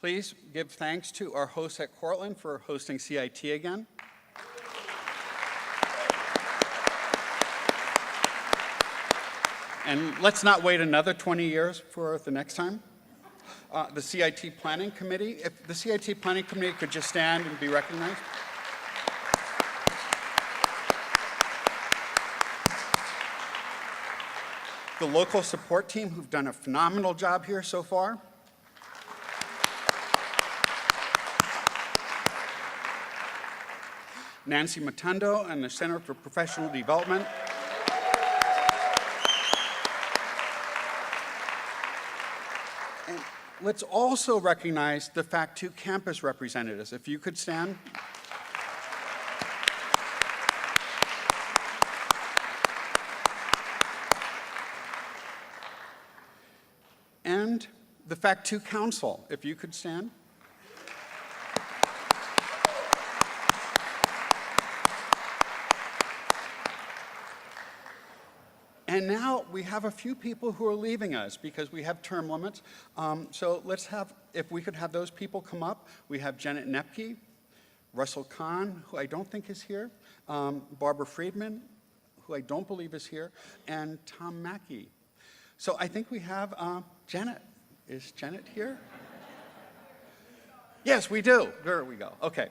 Please give thanks to our hosts at Cortland for hosting CIT again. And let's not wait another 20 years for the next time. The CIT Planning Committee, if the CIT Planning Committee could just stand and be recognized. The local support team who've done a phenomenal job here so far. Nancy Matondo and the Center for Professional Development. And let's also recognize the Fact2 campus representatives. If you could stand. And the Fact2 Council, if you could stand. And now we have a few people who are leaving us because we have term limits. So let's have, if we could have those people come up. We have Janet Nepke, Russell Kahn, who I don't think is here, Barbara Friedman, who I don't believe is here, and Tom Mackey. So I think we have Janet. Is Janet here? Yes, we do. There we go. Okay.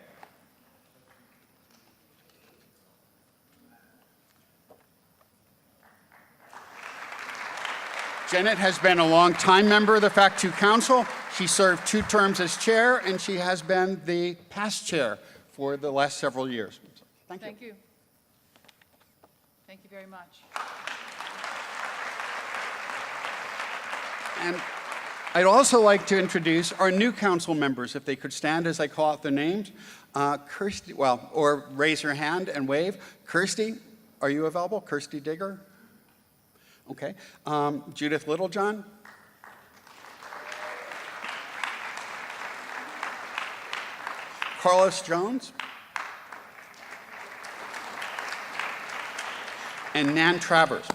Janet has been a long-time member of the Fact2 Council. She served 2 terms as chair, and she has been the past chair for the last several years. So, thank you. Thank you very much. And I'd also like to introduce our new council members, if they could stand as I call out their names. Kirsty, well, or raise your hand and wave. Kirsty, are you available? Kirsty Digger? Okay. Judith Littlejohn. Carlos Jones. And Nan Travers.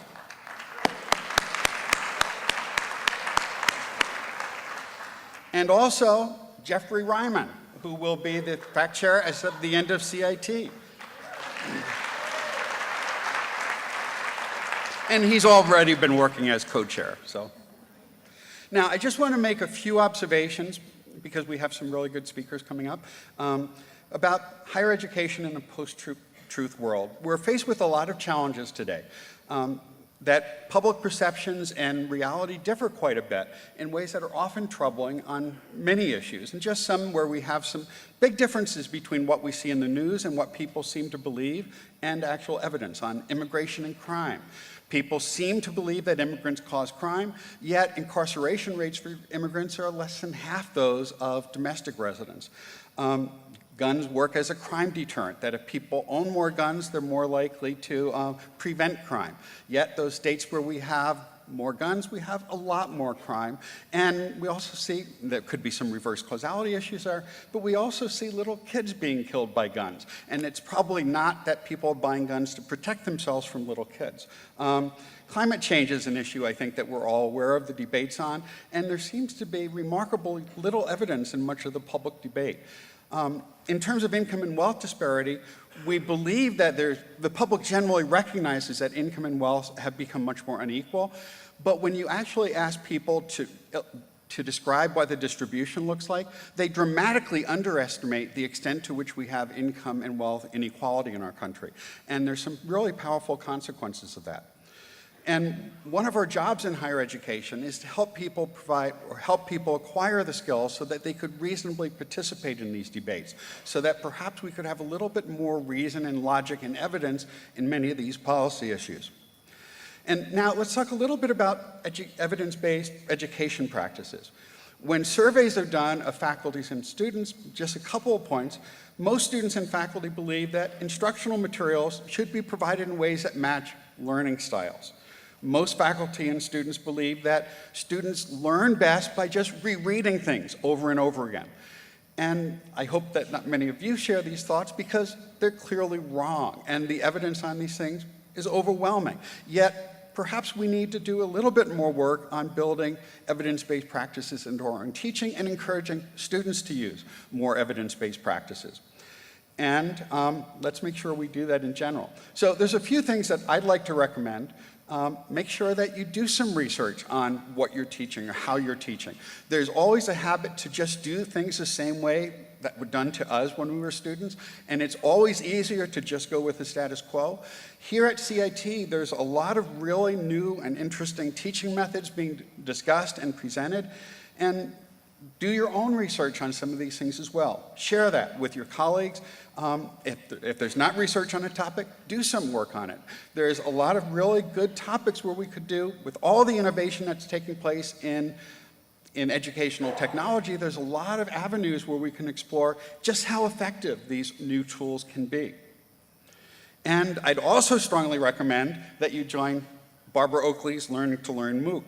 And also Jeffrey Ryman, who will be the fact chair as of the end of CIT. And he's already been working as co-chair. So, now I just want to make a few observations, because we have some really good speakers coming up, about higher education in a post-truth world. We're faced with a lot of challenges today. That public perceptions and reality differ quite a bit in ways that are often troubling on many issues, and just some where we have some big differences between what we see in the news and what people seem to believe and actual evidence on immigration and crime. People seem to believe that immigrants cause crime, yet incarceration rates for immigrants are less than half those of domestic residents. Guns work as a crime deterrent, that if people own more guns, they're more likely to prevent crime. Yet those states where we have more guns, we have a lot more crime. And we also see, there could be some reverse causality issues there, but we also see little kids being killed by guns. And it's probably not that people are buying guns to protect themselves from little kids. Climate change is an issue, I think, that we're all aware of the debates on, and there seems to be remarkably little evidence in much of the public debate. In terms of income and wealth disparity, we believe that the public generally recognizes that income and wealth have become much more unequal, but when you actually ask people to describe what the distribution looks like, they dramatically underestimate the extent to which we have income and wealth inequality in our country. And there's some really powerful consequences of that. And one of our jobs in higher education is to help people acquire the skills so that they could reasonably participate in these debates, so that perhaps we could have a little bit more reason and logic and evidence in many of these policy issues. And now let's talk a little bit about evidence-based education practices. When surveys are done of faculties and students, just a couple of points, most students and faculty believe that instructional materials should be provided in ways that match learning styles. Most faculty and students believe that students learn best by just rereading things over and over again. And I hope that not many of you share these thoughts, because they're clearly wrong, and the evidence on these things is overwhelming. Yet perhaps we need to do a little bit more work on building evidence-based practices into our own teaching and encouraging students to use more evidence-based practices. And let's make sure we do that in general. So there's a few things that I'd like to recommend. Make sure that you do some research on what you're teaching or how you're teaching. There's always a habit to just do things the same way that were done to us when we were students, and it's always easier to just go with the status quo. Here at CIT, there's a lot of really new and interesting teaching methods being discussed and presented, and do your own research on some of these things as well. Share that with your colleagues. If there's not research on a topic, do some work on it. There's a lot of really good topics where we could do, with all the innovation that's taking place in educational technology, there's a lot of avenues where we can explore just how effective these new tools can be. And I'd also strongly recommend that you join Barbara Oakley's Learning to Learn MOOC,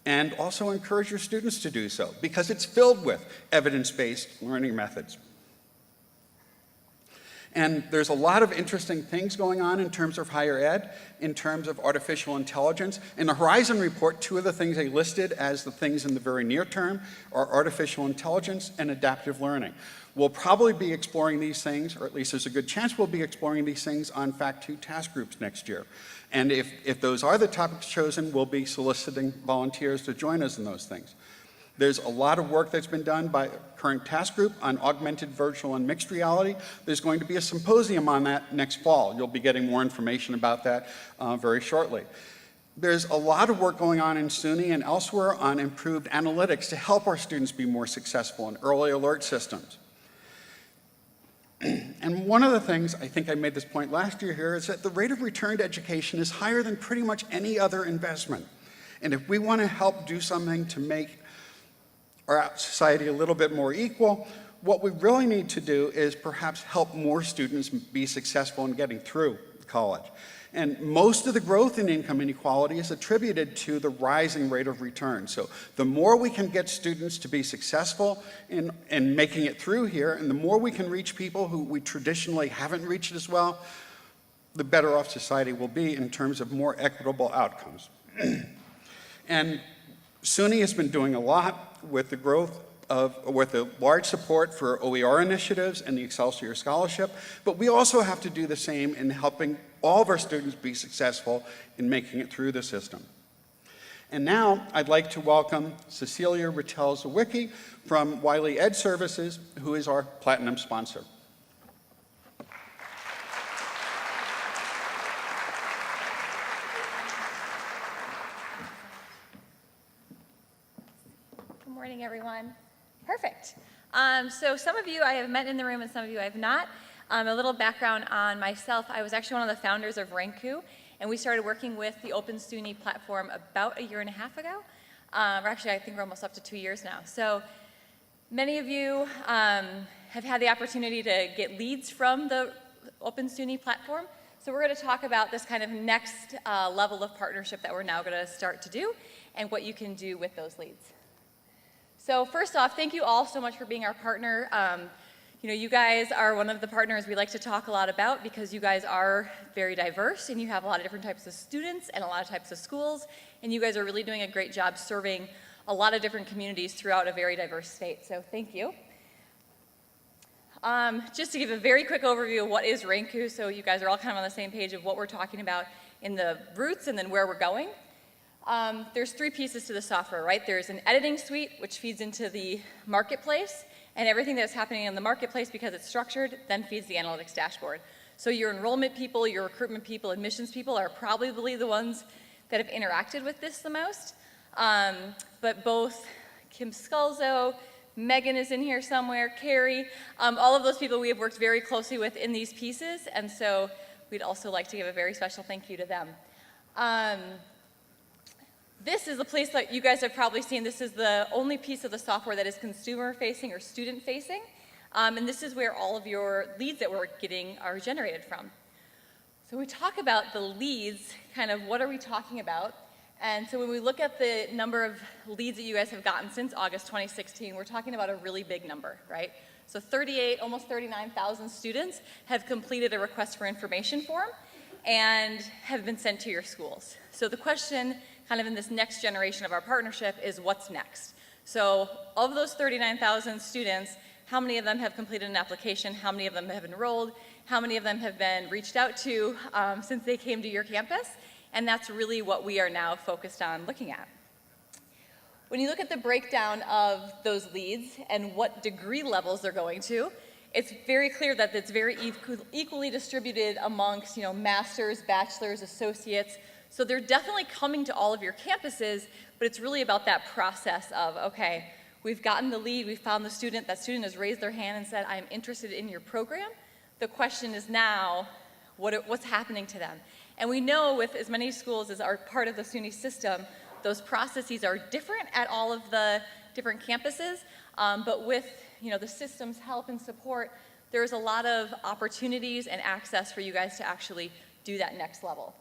and also encourage your students to do so, because it's filled with evidence-based learning methods. And there's a lot of interesting things going on in terms of higher ed, in terms of artificial intelligence. In the Horizon report, two of the things they listed as the things in the very near term are artificial intelligence and adaptive learning. We'll probably be exploring these things, or at least there's a good chance we'll be exploring these things on Fact 2 task groups next year. And if those are the topics chosen, we'll be soliciting volunteers to join us in those things. There's a lot of work that's been done by current task group on augmented, virtual, and mixed reality. There's going to be a symposium on that next fall. You'll be getting more information about that very shortly. There's a lot of work going on in SUNY and elsewhere on improved analytics to help our students be more successful in early alert systems. And one of the things, I think I made this point last year here, is that the rate of return to education is higher than pretty much any other investment. And if we want to help do something to make our society a little bit more equal, what we really need to do is perhaps help more students be successful in getting through college. And most of the growth in income inequality is attributed to the rising rate of return. So the more we can get students to be successful in making it through here, and the more we can reach people who we traditionally haven't reached as well, the better off society will be in terms of more equitable outcomes. And SUNY has been doing a lot with the growth with the large support for OER initiatives and the Excelsior Scholarship, but we also have to do the same in helping all of our students be successful in making it through the system. And now I'd like to welcome Cecilia Rattel-Zawicki from Wiley Ed Services, who is our platinum sponsor. Good morning, everyone. Perfect. So some of you I have met in the room and some of you I have not. A little background on myself. I was actually one of the founders of Ranku, and we started working with the Open SUNY platform about 1.5 years ago. Or actually, I think we're almost up to 2 years now. So many of you have had the opportunity to get leads from the Open SUNY platform. So we're going to talk about this kind of next level of partnership that we're now going to start to do and what you can do with those leads. So first off, thank you all so much for being our partner. You guys are one of the partners we like to talk a lot about because you guys are very diverse and you have a lot of different types of students and a lot of types of schools, and you guys are really doing a great job serving a lot of different communities throughout a very diverse state. So thank you. Just to give a very quick overview of what is Ranku, so you guys are all kind of on the same page of what we're talking about in the roots and then where we're going. There's 3 pieces to the software, right? There's an editing suite, which feeds into the marketplace, and everything that's happening in the marketplace, because it's structured, then feeds the analytics dashboard. So your enrollment people, your recruitment people, admissions people are probably the ones that have interacted with this the most. But both Kim Scalzo, Megan is in here somewhere, Carrie, all of those people we have worked very closely with in these pieces, and so we'd also like to give a very special thank you to them. This is the place that you guys have probably seen. This is the only piece of the software that is consumer-facing or student-facing, and this is where all of your leads that we're getting are generated from. So we talk about the leads, kind of what are we talking about? And so when we look at the number of leads that you guys have gotten since August 2016, we're talking about a really big number, right? So almost 39,000 students have completed a request for information form. and have been sent to your schools. So the question kind of in this next generation of our partnership is what's next? So of those 39,000 students, how many of them have completed an application? How many of them have enrolled? How many of them have been reached out to since they came to your campus? And that's really what we are now focused on looking at. When you look at the breakdown of those leads and what degree levels they're going to, it's very clear that it's very equally distributed amongst, masters, bachelors, associates. So they're definitely coming to all of your campuses, but it's really about that process of, okay, we've gotten the lead, we've found the student, that student has raised their hand and said, I'm interested in your program. The question is now, what's happening to them? And we know with as many schools as are part of the SUNY system, those processes are different at all of the different campuses, but with the system's help and support, there's a lot of opportunities and access for you guys to actually do that next level.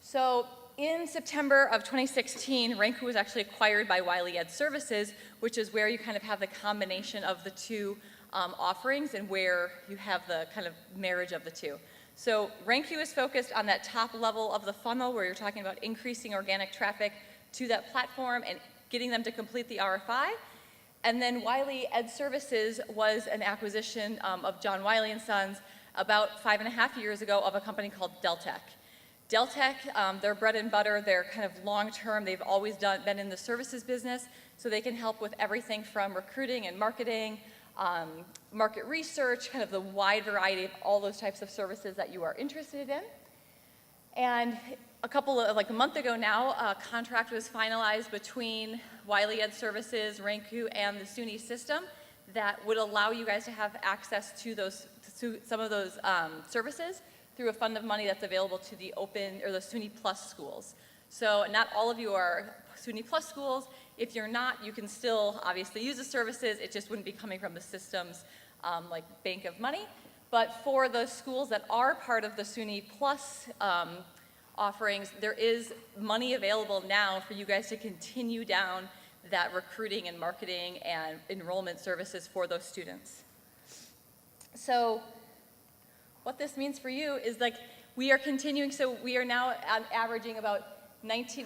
So in September of 2016, Renku was actually acquired by Wiley Ed Services, which is where you kind of have the combination of the two offerings and where you have the kind of marriage of the two. So Renku is focused on that top level of the funnel where you're talking about increasing organic traffic to that platform and getting them to complete the RFI. And then Wiley Ed Services was an acquisition of John Wiley & Sons about 5.5 years ago of a company called Deltek. Deltek, their bread and butter, they're kind of long-term, they've always been in the services business, so they can help with everything from recruiting and marketing, market research, kind of the wide variety of all those types of services that you are interested in. And a month ago now, a contract was finalized between Wiley Ed Services, Renku, and the SUNY system that would allow you guys to have access to some of those services through a fund of money that's available to the open or the SUNY Plus schools. So not all of you are SUNY Plus schools. If you're not, you can still obviously use the services. It just wouldn't be coming from the system's bank of money. But for those schools that are part of the SUNY Plus offerings, there is money available now for you guys to continue down that recruiting and marketing and enrollment services for those students. So what this means for you is we are continuing, so we are now averaging about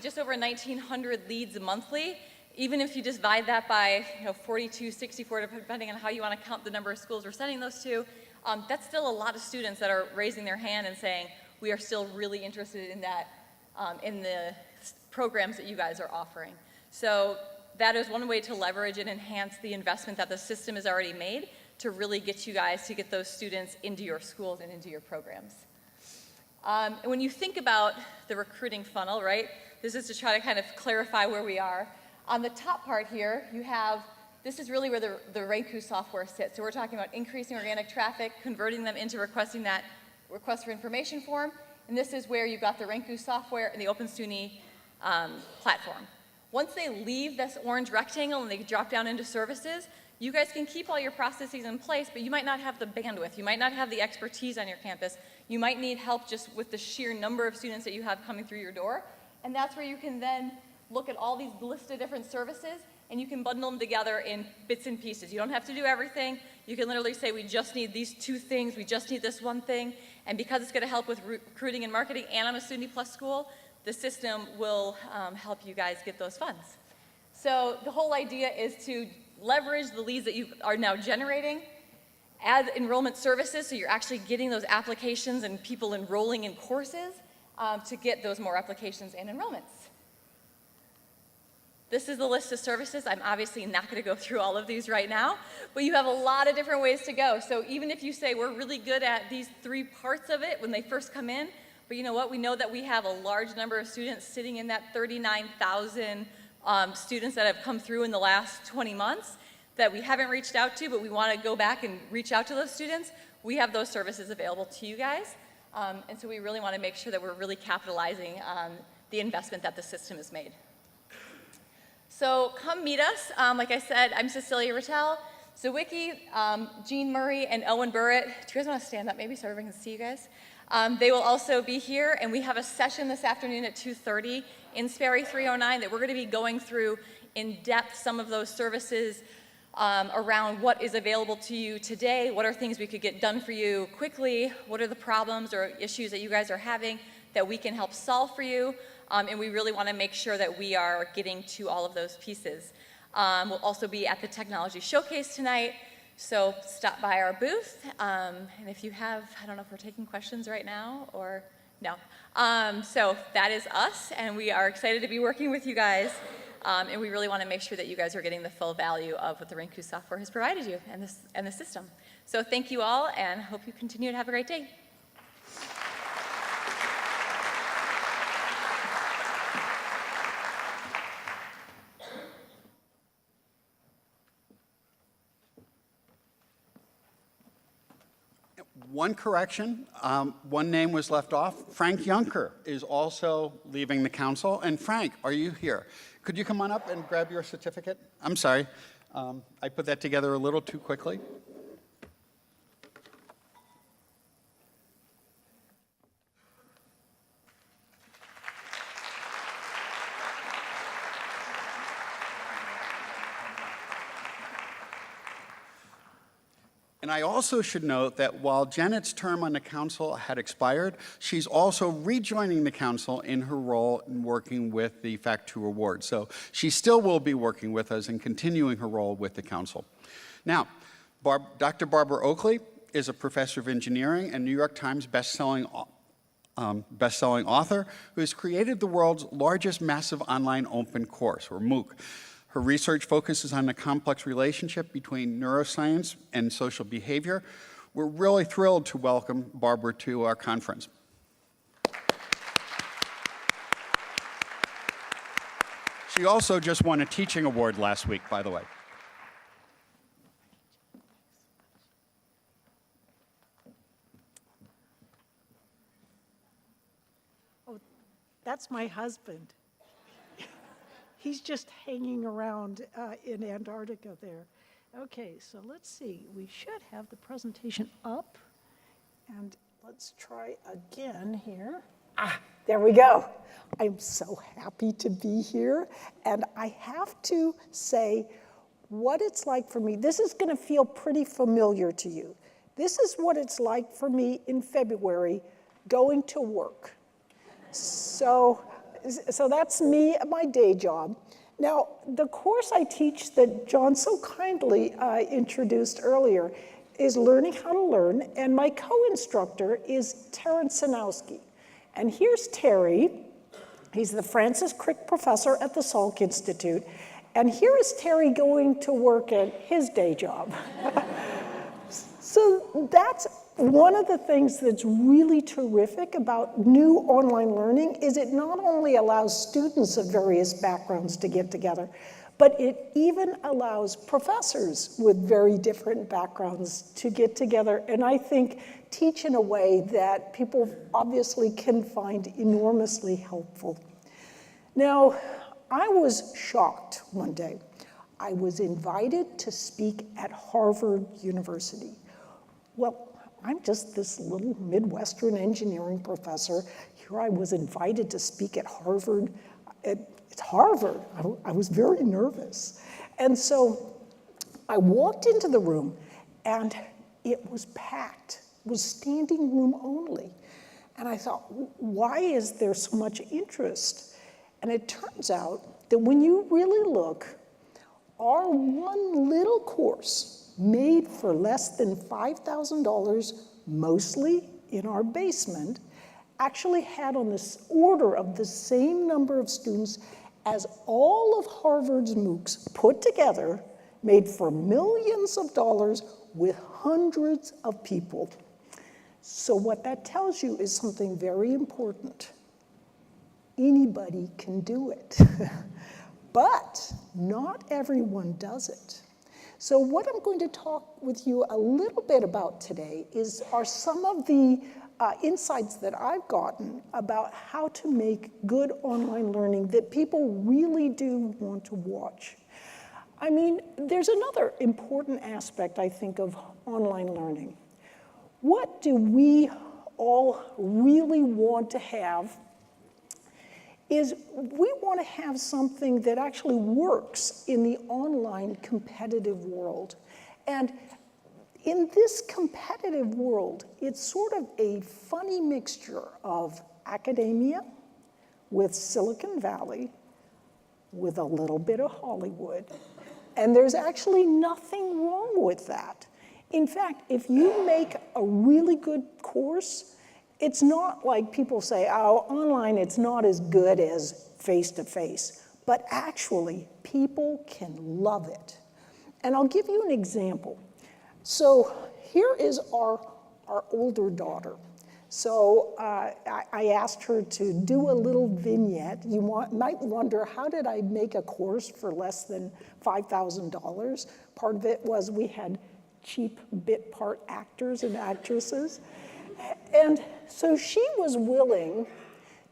just over 1,900 leads monthly. Even if you divide that by 42, 64, depending on how you want to count the number of schools we're sending those to, that's still a lot of students that are raising their hand and saying, we are still really interested in that, in the programs that you guys are offering. So that is one way to leverage and enhance the investment that the system has already made to really get you guys to get those students into your schools and into your programs. And when you think about the recruiting funnel, right, this is to try to kind of clarify where we are. On the top part here, this is really where the Renku software sits. So we're talking about increasing organic traffic, converting them into requesting that request for information form, and this is where you've got the Renku software and the Open SUNY platform. Once they leave this orange rectangle and they drop down into services, you guys can keep all your processes in place, but you might not have the bandwidth. You might not have the expertise on your campus. You might need help just with the sheer number of students that you have coming through your door, and that's where you can then look at all these lists of different services, and you can bundle them together in bits and pieces. You don't have to do everything. You can literally say, we just need these 2 things, we just need this 1 thing, and because it's going to help with recruiting and marketing, and I'm a SUNY Plus school, the system will help you guys get those funds. So the whole idea is to leverage the leads that you are now generating, add enrollment services, so you're actually getting those applications and people enrolling in courses to get those more applications and enrollments. This is the list of services. I'm obviously not going to go through all of these right now, but you have a lot of different ways to go. So even if you say we're really good at these 3 parts of it when they first come in, but you know what? We know that we have a large number of students sitting in that 39,000 students that have come through in the last 20 months that we haven't reached out to, but we want to go back and reach out to those students. We have those services available to you guys. And so we really want to make sure that we're really capitalizing on the investment that the system has made. So come meet us. Like I said, I'm Cecilia Rattel. So Wiki, Jean Murray, and Owen Burrett. Do you guys want to stand up maybe so everyone can see you guys? They will also be here, and we have a session this afternoon at 2:30 in Sperry 309 that we're going to be going through in depth some of those services, around what is available to you today, what are things we could get done for you quickly, what are the problems or issues that you guys are having that we can help solve for you, and we really want to make sure that we are getting to all of those pieces. We'll also be at the Technology Showcase tonight, so stop by our booth, and if you have, I don't know if we're taking questions right now, or no. So that is us, and we are excited to be working with you guys, and we really want to make sure that you guys are getting the full value of what the Rinku software has provided you and the system. So thank you all, and hope you continue to have a great day. One correction, one name was left off. Frank Juncker is also leaving the council. And Frank, are you here? Could you come on up and grab your certificate? I'm sorry, I put that together a little too quickly. And I also should note that while Janet's term on the council had expired, she's also rejoining the council in her role in working with the FACT2 Award. So she still will be working with us and continuing her role with the council. Now, Dr. Barbara Oakley is a professor of engineering and New York Times best-selling author who has created the world's largest massive online open course, or MOOC. Her research focuses on the complex relationship between neuroscience and social behavior. We're really thrilled to welcome Barbara to our conference. She also just won a teaching award last week, by the way. Oh, that's my husband. He's just hanging around in Antarctica there. Okay, so let's see. We should have the presentation up. And let's try again here. There we go. I'm so happy to be here. And I have to say what it's like for me. This is going to feel pretty familiar to you. This is what it's like for me in February going to work. So that's me at my day job. Now, the course I teach that John so kindly introduced earlier is Learning How to Learn, and my co-instructor is Terrence Sanowski. And here's Terry. He's the Francis Crick Professor at the Salk Institute. And here is Terry going to work at his day job. So that's one of the things that's really terrific about new online learning is it not only allows students of various backgrounds to get together, but it even allows professors with very different backgrounds to get together and I think teach in a way that people obviously can find enormously helpful. Now, I was shocked one day. I was invited to speak at Harvard University. Well, I'm just this little Midwestern engineering professor. Here I was invited to speak at Harvard. It's Harvard. I was very nervous. And so I walked into the room and it was packed. It was standing room only. And I thought, why is there so much interest? And it turns out that when you really look, our one little course made for less than $5,000, mostly in our basement, actually had on this order of the same number of students as all of Harvard's MOOCs put together, made for millions of dollars with hundreds of people. So what that tells you is something very important. Anybody can do it, but not everyone does it. So what I'm going to talk with you a little bit about today are some of the insights that I've gotten about how to make good online learning that people really do want to watch. I mean, there's another important aspect, I think, of online learning. What do we all really want to have is we want to have something that actually works in the online competitive world. And in this competitive world, it's sort of a funny mixture of academia with Silicon Valley, with a little bit of Hollywood. And there's actually nothing wrong with that. In fact, if you make a really good course, it's not like people say, oh, online it's not as good as face-to-face. But actually, people can love it. And I'll give you an example. So here is our older daughter. So I asked her to do a little vignette. You might wonder, how did I make a course for less than $5,000? Part of it was we had cheap bit part actors and actresses. And so she was willing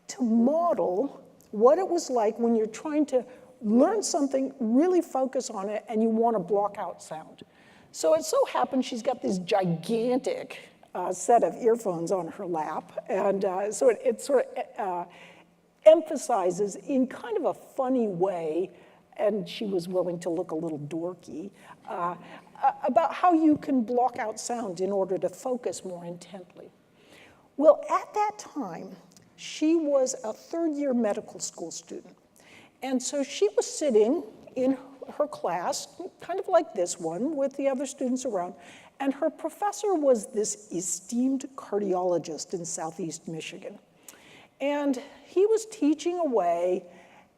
to model what it was like when you're trying to learn something, really focus on it, and you want to block out sound. So it so happens she's got this gigantic set of earphones on her lap, and so it sort of emphasizes in kind of a funny way, and she was willing to look a little dorky, about how you can block out sound in order to focus more intently. Well, at that time, she was a third-year medical school student, and so she was sitting in her class, kind of like this one, with the other students around, and her professor was this esteemed cardiologist in Southeast Michigan. And he was teaching away,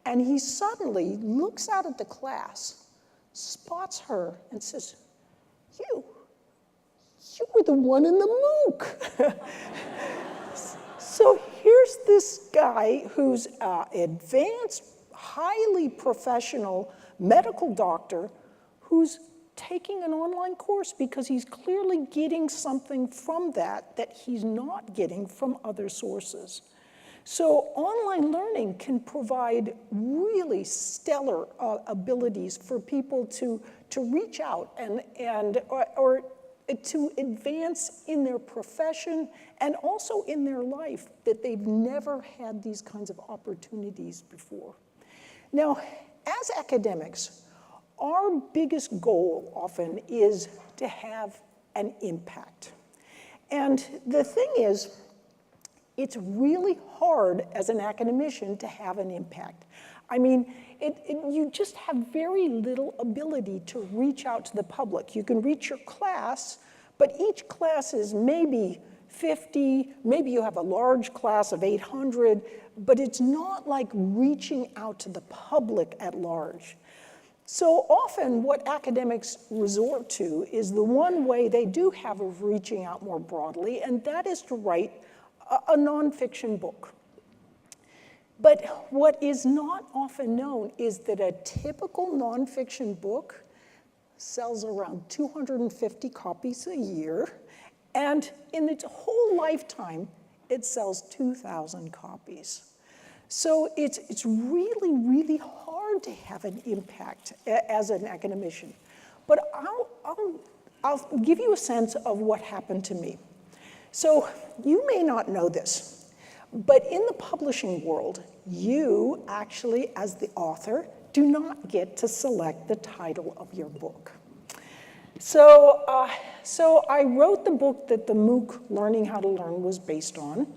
and he suddenly looks out at the class, spots her, and says, you were the one in the MOOC. So here's this guy who's advanced, highly professional medical doctor who's taking an online course because he's clearly getting something from that he's not getting from other sources. So online learning can provide really stellar abilities for people to reach out or to advance in their profession and also in their life that they've never had these kinds of opportunities before. Now, as academics, our biggest goal often is to have an impact. And the thing is, it's really hard as an academician to have an impact. I mean, you just have very little ability to reach out to the public. You can reach your class, but each class is maybe 50, maybe you have a large class of 800, but it's not like reaching out to the public at large. So often what academics resort to is the one way they do have of reaching out more broadly, and that is to write a nonfiction book. But what is not often known is that a typical nonfiction book sells around 250 copies a year, and in its whole lifetime, it sells 2,000 copies. So it's really, really hard to have an impact as an academician. But I'll give you a sense of what happened to me. So you may not know this, but in the publishing world, you actually, as the author, do not get to select the title of your book. So I wrote the book that the MOOC, Learning How to Learn, was based on,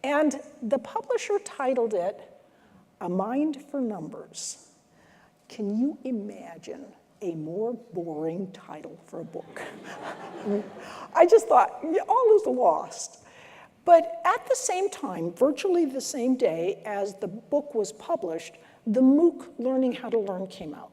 and the publisher titled it, A Mind for Numbers. Can you imagine a more boring title for a book? I just thought, all is lost. But at the same time, virtually the same day as the book was published, the MOOC, Learning How to Learn, came out.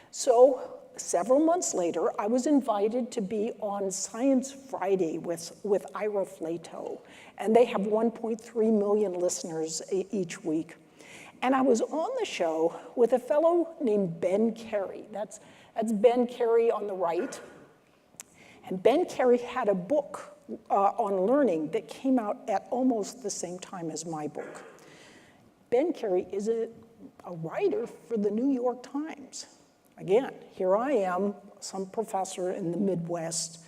So several months later, I was invited to be on Science Friday with Ira Flatow, and they have 1.3 million listeners each week. And I was on the show with a fellow named Ben Carey. That's Ben Carey on the right. And Ben Carey had a book on learning that came out at almost the same time as my book. Ben Carey is a writer for the New York Times. Again, here I am, some professor in the Midwest,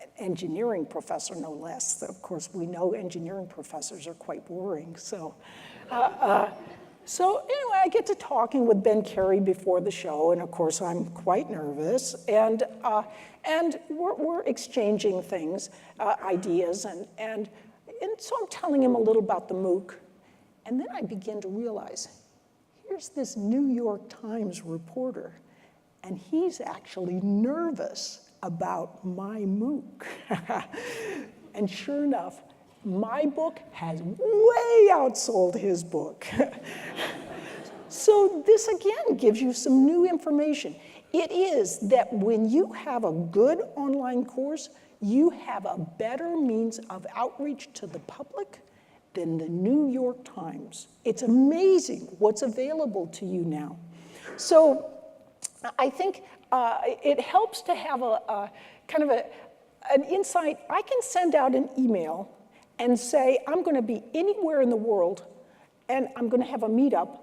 an engineering professor no less. Of course, we know engineering professors are quite boring. So So anyway, I get to talking with Ben Carey before the show, and of course I'm quite nervous, and we're exchanging things, ideas, and so I'm telling him a little about the MOOC, and then I begin to realize, here's this New York Times reporter, and he's actually nervous about my MOOC. And sure enough, my book has way outsold his book. So this again gives you some new information. It is that when you have a good online course, you have a better means of outreach to the public than the New York Times. It's amazing what's available to you now. So I think it helps to have a kind of an insight. I can send out an email and say, I'm going to be anywhere in the world, and I'm going to have a meetup,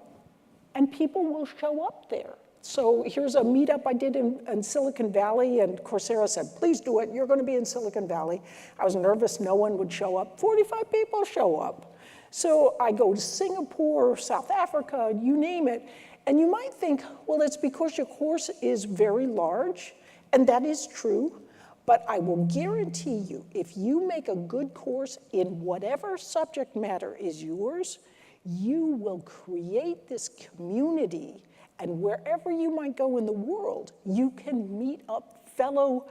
and people will show up there. So here's a meetup I did in Silicon Valley, and Coursera said, please do it, you're going to be in Silicon Valley. I was nervous no one would show up. 45 people show up. So I go to Singapore, South Africa, you name it, and you might think, well, it's because your course is very large, and that is true. But I will guarantee you, if you make a good course in whatever subject matter is yours, you will create this community. And wherever you might go in the world, you can meet up fellow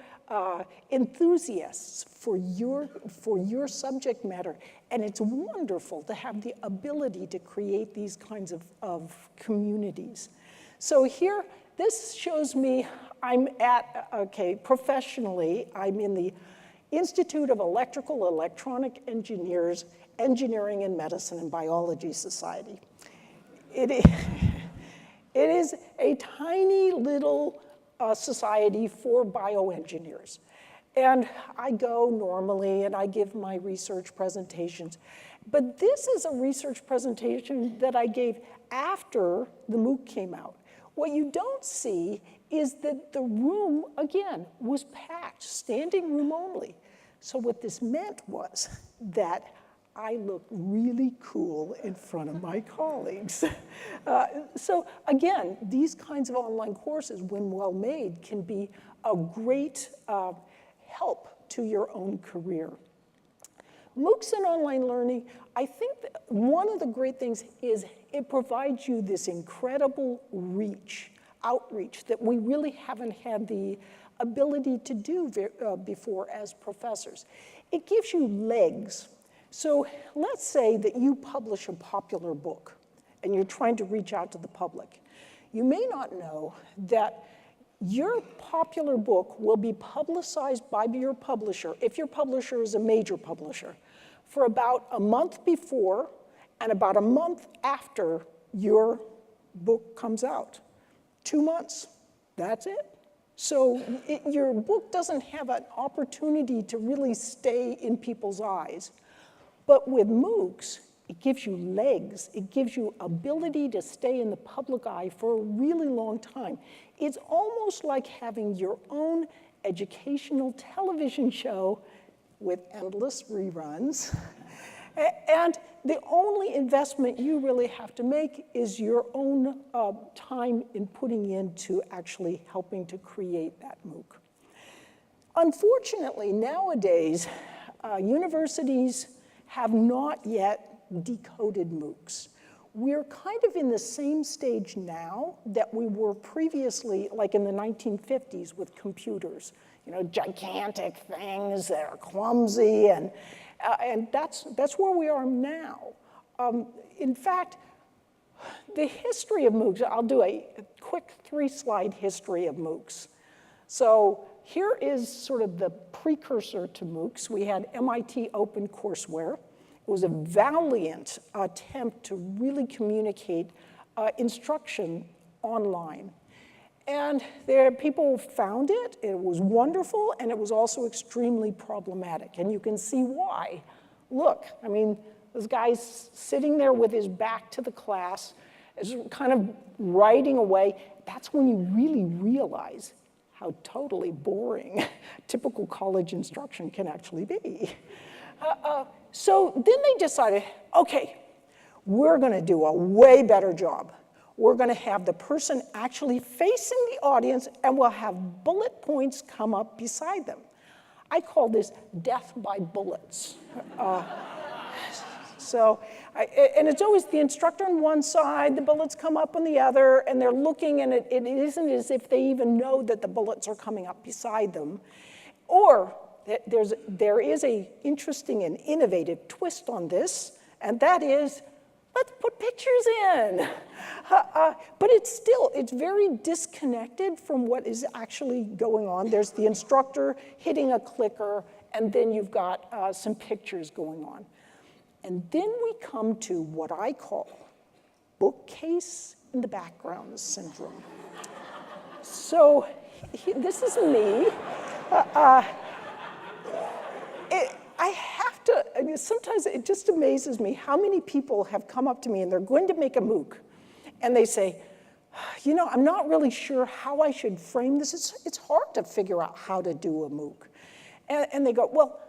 enthusiasts for your subject matter. And it's wonderful to have the ability to create these kinds of communities. So here, this shows me I'm professionally, I'm in the Institute of Electrical Electronic Engineers, Engineering and Medicine and Biology Society. It is a tiny little society for bioengineers. And I go normally and I give my research presentations. But this is a research presentation that I gave after the MOOC came out. What you don't see is that the room, again, was packed, standing room only. So what this meant was that I looked really cool in front of my colleagues. So again, these kinds of online courses, when well made, can be a great help to your own career. MOOCs and online learning, I think that one of the great things is it provides you this incredible outreach that we really haven't had the ability to do before as professors. It gives you legs. So let's say that you publish a popular book and you're trying to reach out to the public. You may not know that your popular book will be publicized by your publisher, if your publisher is a major publisher, for about a month before and about a month after your book comes out. 2 months, that's it. So your book doesn't have an opportunity to really stay in people's eyes. But with MOOCs, it gives you legs. It gives you ability to stay in the public eye for a really long time. It's almost like having your own educational television show with endless reruns. And the only investment you really have to make is your own time in putting into actually helping to create that MOOC. Unfortunately, nowadays, universities have not yet decoded MOOCs. We're kind of in the same stage now that we were previously, like in the 1950s with computers. You know, gigantic things that are clumsy, and that's where we are now. In fact, the history of MOOCs, I'll do a quick 3-slide history of MOOCs. So here is sort of the precursor to MOOCs. We had MIT OpenCourseWare. It was a valiant attempt to really communicate instruction online. And people found it, it was wonderful, and it was also extremely problematic. And you can see why. Look, I mean, this guy's sitting there with his back to the class, is kind of writing away. That's when you really realize how totally boring typical college instruction can actually be. So then they decided, okay, we're going to do a way better job. We're going to have the person actually facing the audience, and we'll have bullet points come up beside them. I call this death by bullets. And it's always the instructor on one side, the bullets come up on the other, and they're looking, and it isn't as if they even know that the bullets are coming up beside them. Or there is a interesting and innovative twist on this, and that is, let's put pictures in. But it's very disconnected from what is actually going on. There's the instructor hitting a clicker, and then you've got some pictures going on. And then we come to what I call bookcase in the background syndrome. So this is me. Sometimes it just amazes me how many people have come up to me and they're going to make a MOOC. And they say, you know, I'm not really sure how I should frame this. It's hard to figure out how to do a MOOC. And they go, well,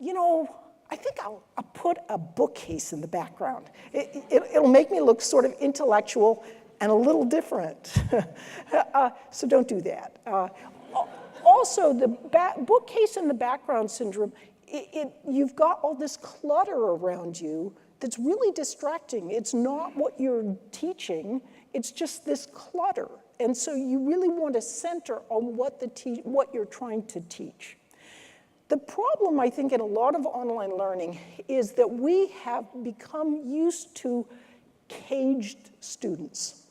you know, I think I'll put a bookcase in the background. It'll make me look sort of intellectual and a little different. So don't do that. Also, the bookcase in the background syndrome, you've got all this clutter around you that's really distracting. It's not what you're teaching, it's just this clutter. And so you really want to center on what you're trying to teach. The problem, I think, in a lot of online learning is that we have become used to caged students.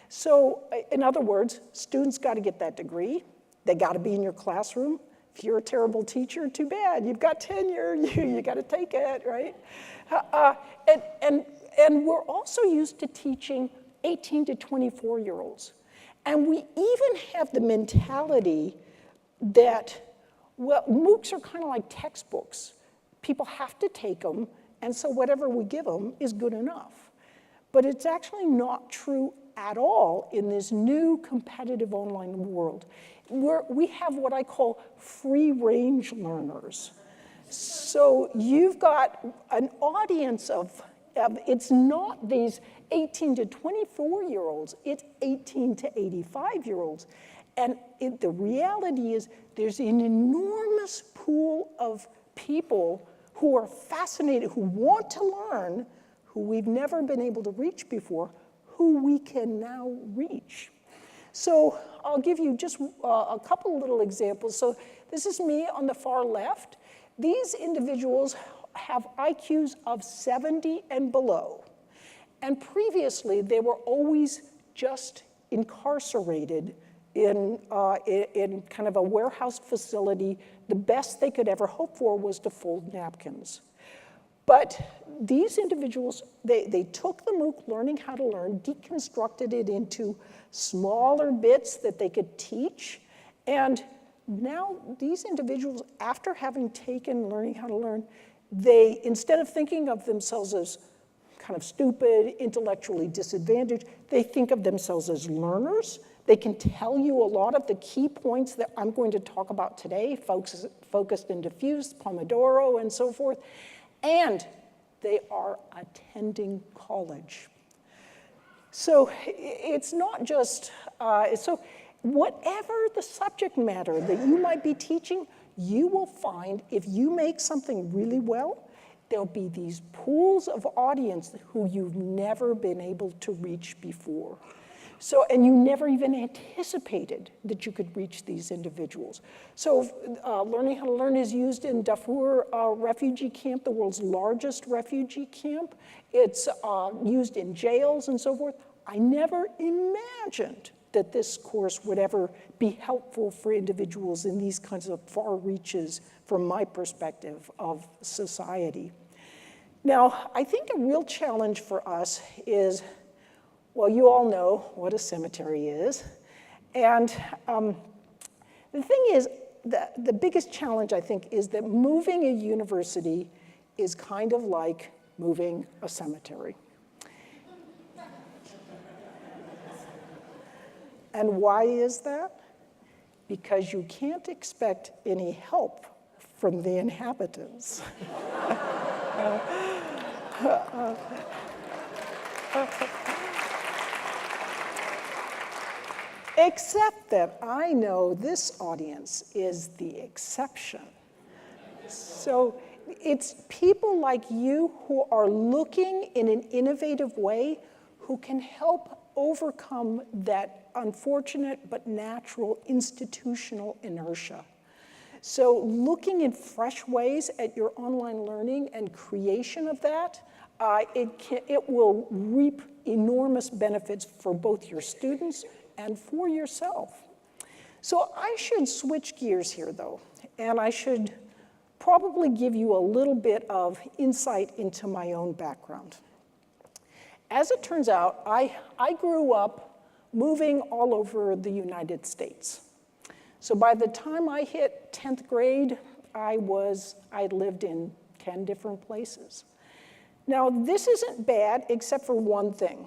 So, in other words, students got to get that degree. They got to be in your classroom. If you're a terrible teacher, too bad. You've got tenure. You got to take it, right? And we're also used to teaching 18 to 24-year-olds. And we even have the mentality that, well, MOOCs are kind of like textbooks. People have to take them, and so whatever we give them is good enough. But it's actually not true at all in this new competitive online world, where we have what I call free-range learners. So you've got an audience of it's not these 18 to 24-year-olds, it's 18 to 85-year-olds. And the reality is there's an enormous pool of people who are fascinated, who want to learn, who we've never been able to reach before, who we can now reach. So I'll give you just a couple little examples. So this is me on the far left. These individuals have IQs of 70 and below. And previously, they were always just incarcerated in kind of a warehouse facility. The best they could ever hope for was to fold napkins. But these individuals, they took the MOOC, Learning How to Learn, deconstructed it into smaller bits that they could teach. And now these individuals, after having taken Learning How to Learn, they, instead of thinking of themselves as kind of stupid, intellectually disadvantaged, they think of themselves as learners. They can tell you a lot of the key points that I'm going to talk about today, focused and diffused, Pomodoro, and so forth. And they are attending college. So it's not just, so whatever the subject matter that you might be teaching, you will find if you make something really well, there'll be these pools of audience who you've never been able to reach before. So, and you never even anticipated that you could reach these individuals. So Learning How to Learn is used in Darfur refugee camp, the world's largest refugee camp. It's used in jails and so forth. I never imagined that this course would ever be helpful for individuals in these kinds of far reaches from my perspective of society. Now, I think a real challenge for us is, well, you all know what a cemetery is. And the thing is, the biggest challenge, I think, is that moving a university is kind of like moving a cemetery. And why is that? Because you can't expect any help from the inhabitants. Except that I know this audience is the exception. So it's people like you who are looking in an innovative way who can help overcome that unfortunate but natural institutional inertia. So looking in fresh ways at your online learning and creation of that, it will reap enormous benefits for both your students and for yourself. So I should switch gears here, though, and I should probably give you a little bit of insight into my own background. As it turns out, I grew up moving all over the United States. So by the time I hit 10th grade, I lived in 10 different places. Now, this isn't bad except for one thing.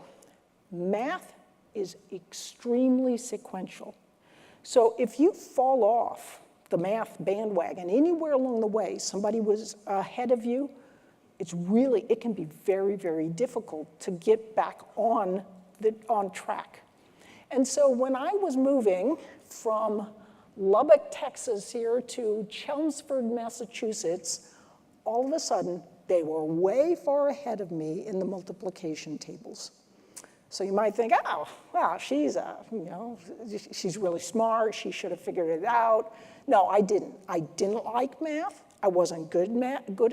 Math is extremely sequential. So if you fall off the math bandwagon anywhere along the way, somebody was ahead of you, it can be very, very difficult to get back on track. And so when I was moving from Lubbock, Texas here to Chelmsford, Massachusetts, all of a sudden, they were way far ahead of me in the multiplication tables. So you might think, oh, well, she's really smart. She should have figured it out. No, I didn't. I didn't like math. I wasn't good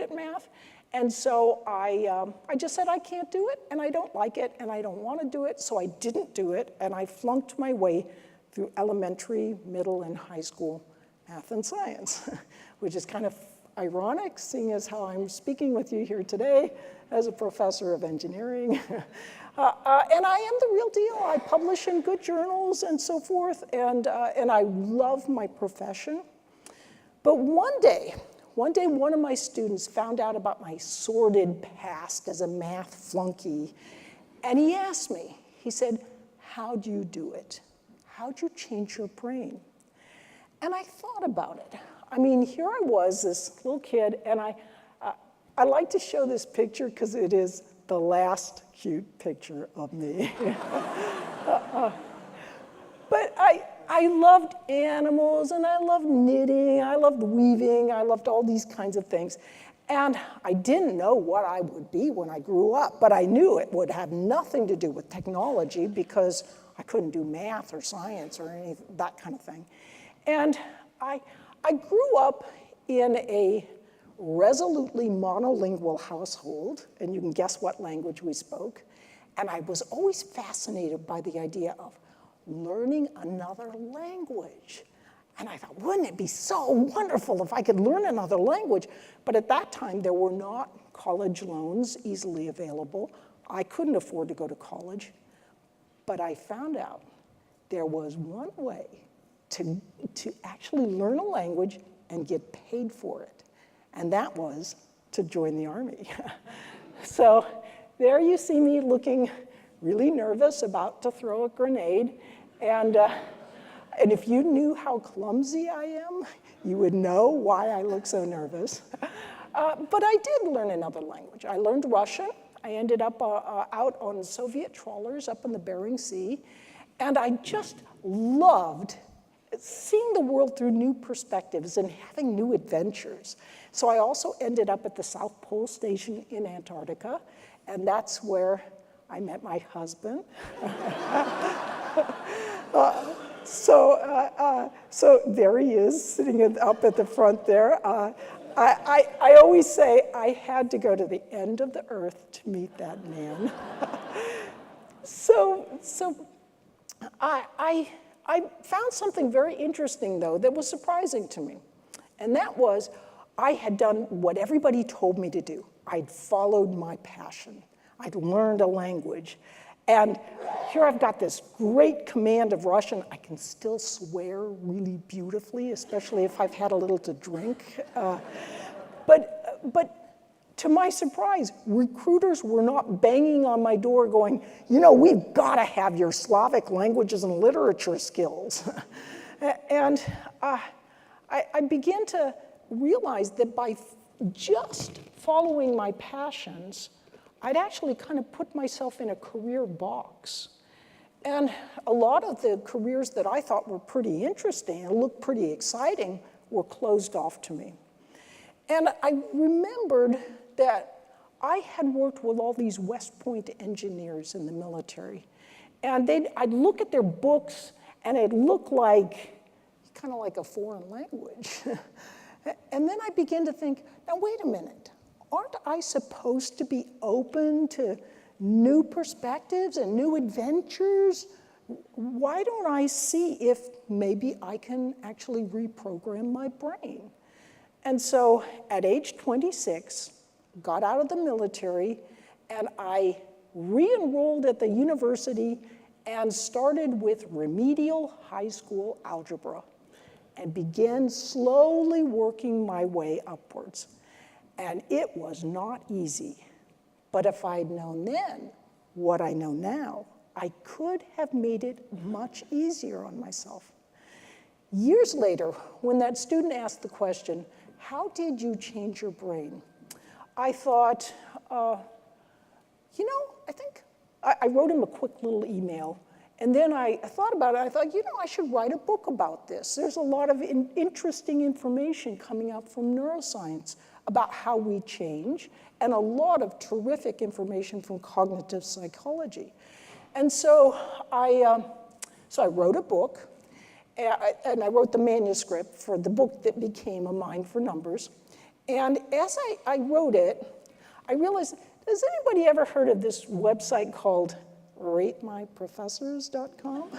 at math. And so I just said, I can't do it, and I don't like it, and I don't want to do it, so I didn't do it, and I flunked my way through elementary, middle, and high school math and science, which is kind of ironic, seeing as how I'm speaking with you here today as a professor of engineering. And I am the real deal. I publish in good journals and so forth, and I love my profession. But one day, one of my students found out about my sordid past as a math flunky, and he asked me, he said, how'd you do it? How'd you change your brain? And I thought about it. I mean, here I was, this little kid, and I like to show this picture because it is the last cute picture of me. But I loved animals, and I loved knitting, I loved weaving, I loved all these kinds of things. And I didn't know what I would be when I grew up, but I knew it would have nothing to do with technology because I couldn't do math or science or that kind of thing. And I grew up in a resolutely monolingual household, and you can guess what language we spoke. And I was always fascinated by the idea of learning another language. And I thought, wouldn't it be so wonderful if I could learn another language? But at that time, there were not college loans easily available. I couldn't afford to go to college. But I found out there was one way to actually learn a language and get paid for it. And that was to join the Army. So there you see me looking really nervous, about to throw a grenade. And if you knew how clumsy I am, you would know why I look so nervous. But I did learn another language. I learned Russian. I ended up out on Soviet trawlers up in the Bering Sea. And I just loved seeing the world through new perspectives and having new adventures. So I also ended up at the South Pole Station in Antarctica, and that's where I met my husband. So there he is, sitting up at the front there. I always say I had to go to the end of the earth to meet that man. So I found something very interesting, though, that was surprising to me. And that was, I had done what everybody told me to do. I'd followed my passion. I'd learned a language. And here I've got this great command of Russian. I can still swear really beautifully, especially if I've had a little to drink. But to my surprise, recruiters were not banging on my door going, we've got to have your Slavic languages and literature skills. And I began to realize that by just following my passions, I'd actually kind of put myself in a career box. And a lot of the careers that I thought were pretty interesting and looked pretty exciting were closed off to me. And I remembered that I had worked with all these West Point engineers in the military. And I'd look at their books, and it looked like, kind of like a foreign language. And then I began to think, now wait a minute, aren't I supposed to be open to new perspectives and new adventures? Why don't I see if maybe I can actually reprogram my brain? And so at age 26, got out of the military, and I re-enrolled at the university and started with remedial high school algebra and began slowly working my way upwards. And it was not easy. But if I'd known then what I know now, I could have made it much easier on myself. Years later, when that student asked the question, how did you change your brain? I thought, you know, I think I wrote him a quick little email. And then I thought about it. I thought, you know, I should write a book about this. There's a lot of interesting information coming out from neuroscience about how we change, and a lot of terrific information from cognitive psychology. And so I wrote a book, and I wrote the manuscript for the book that became A Mind for Numbers. And as I wrote it, I realized, has anybody ever heard of this website called ratemyprofessors.com?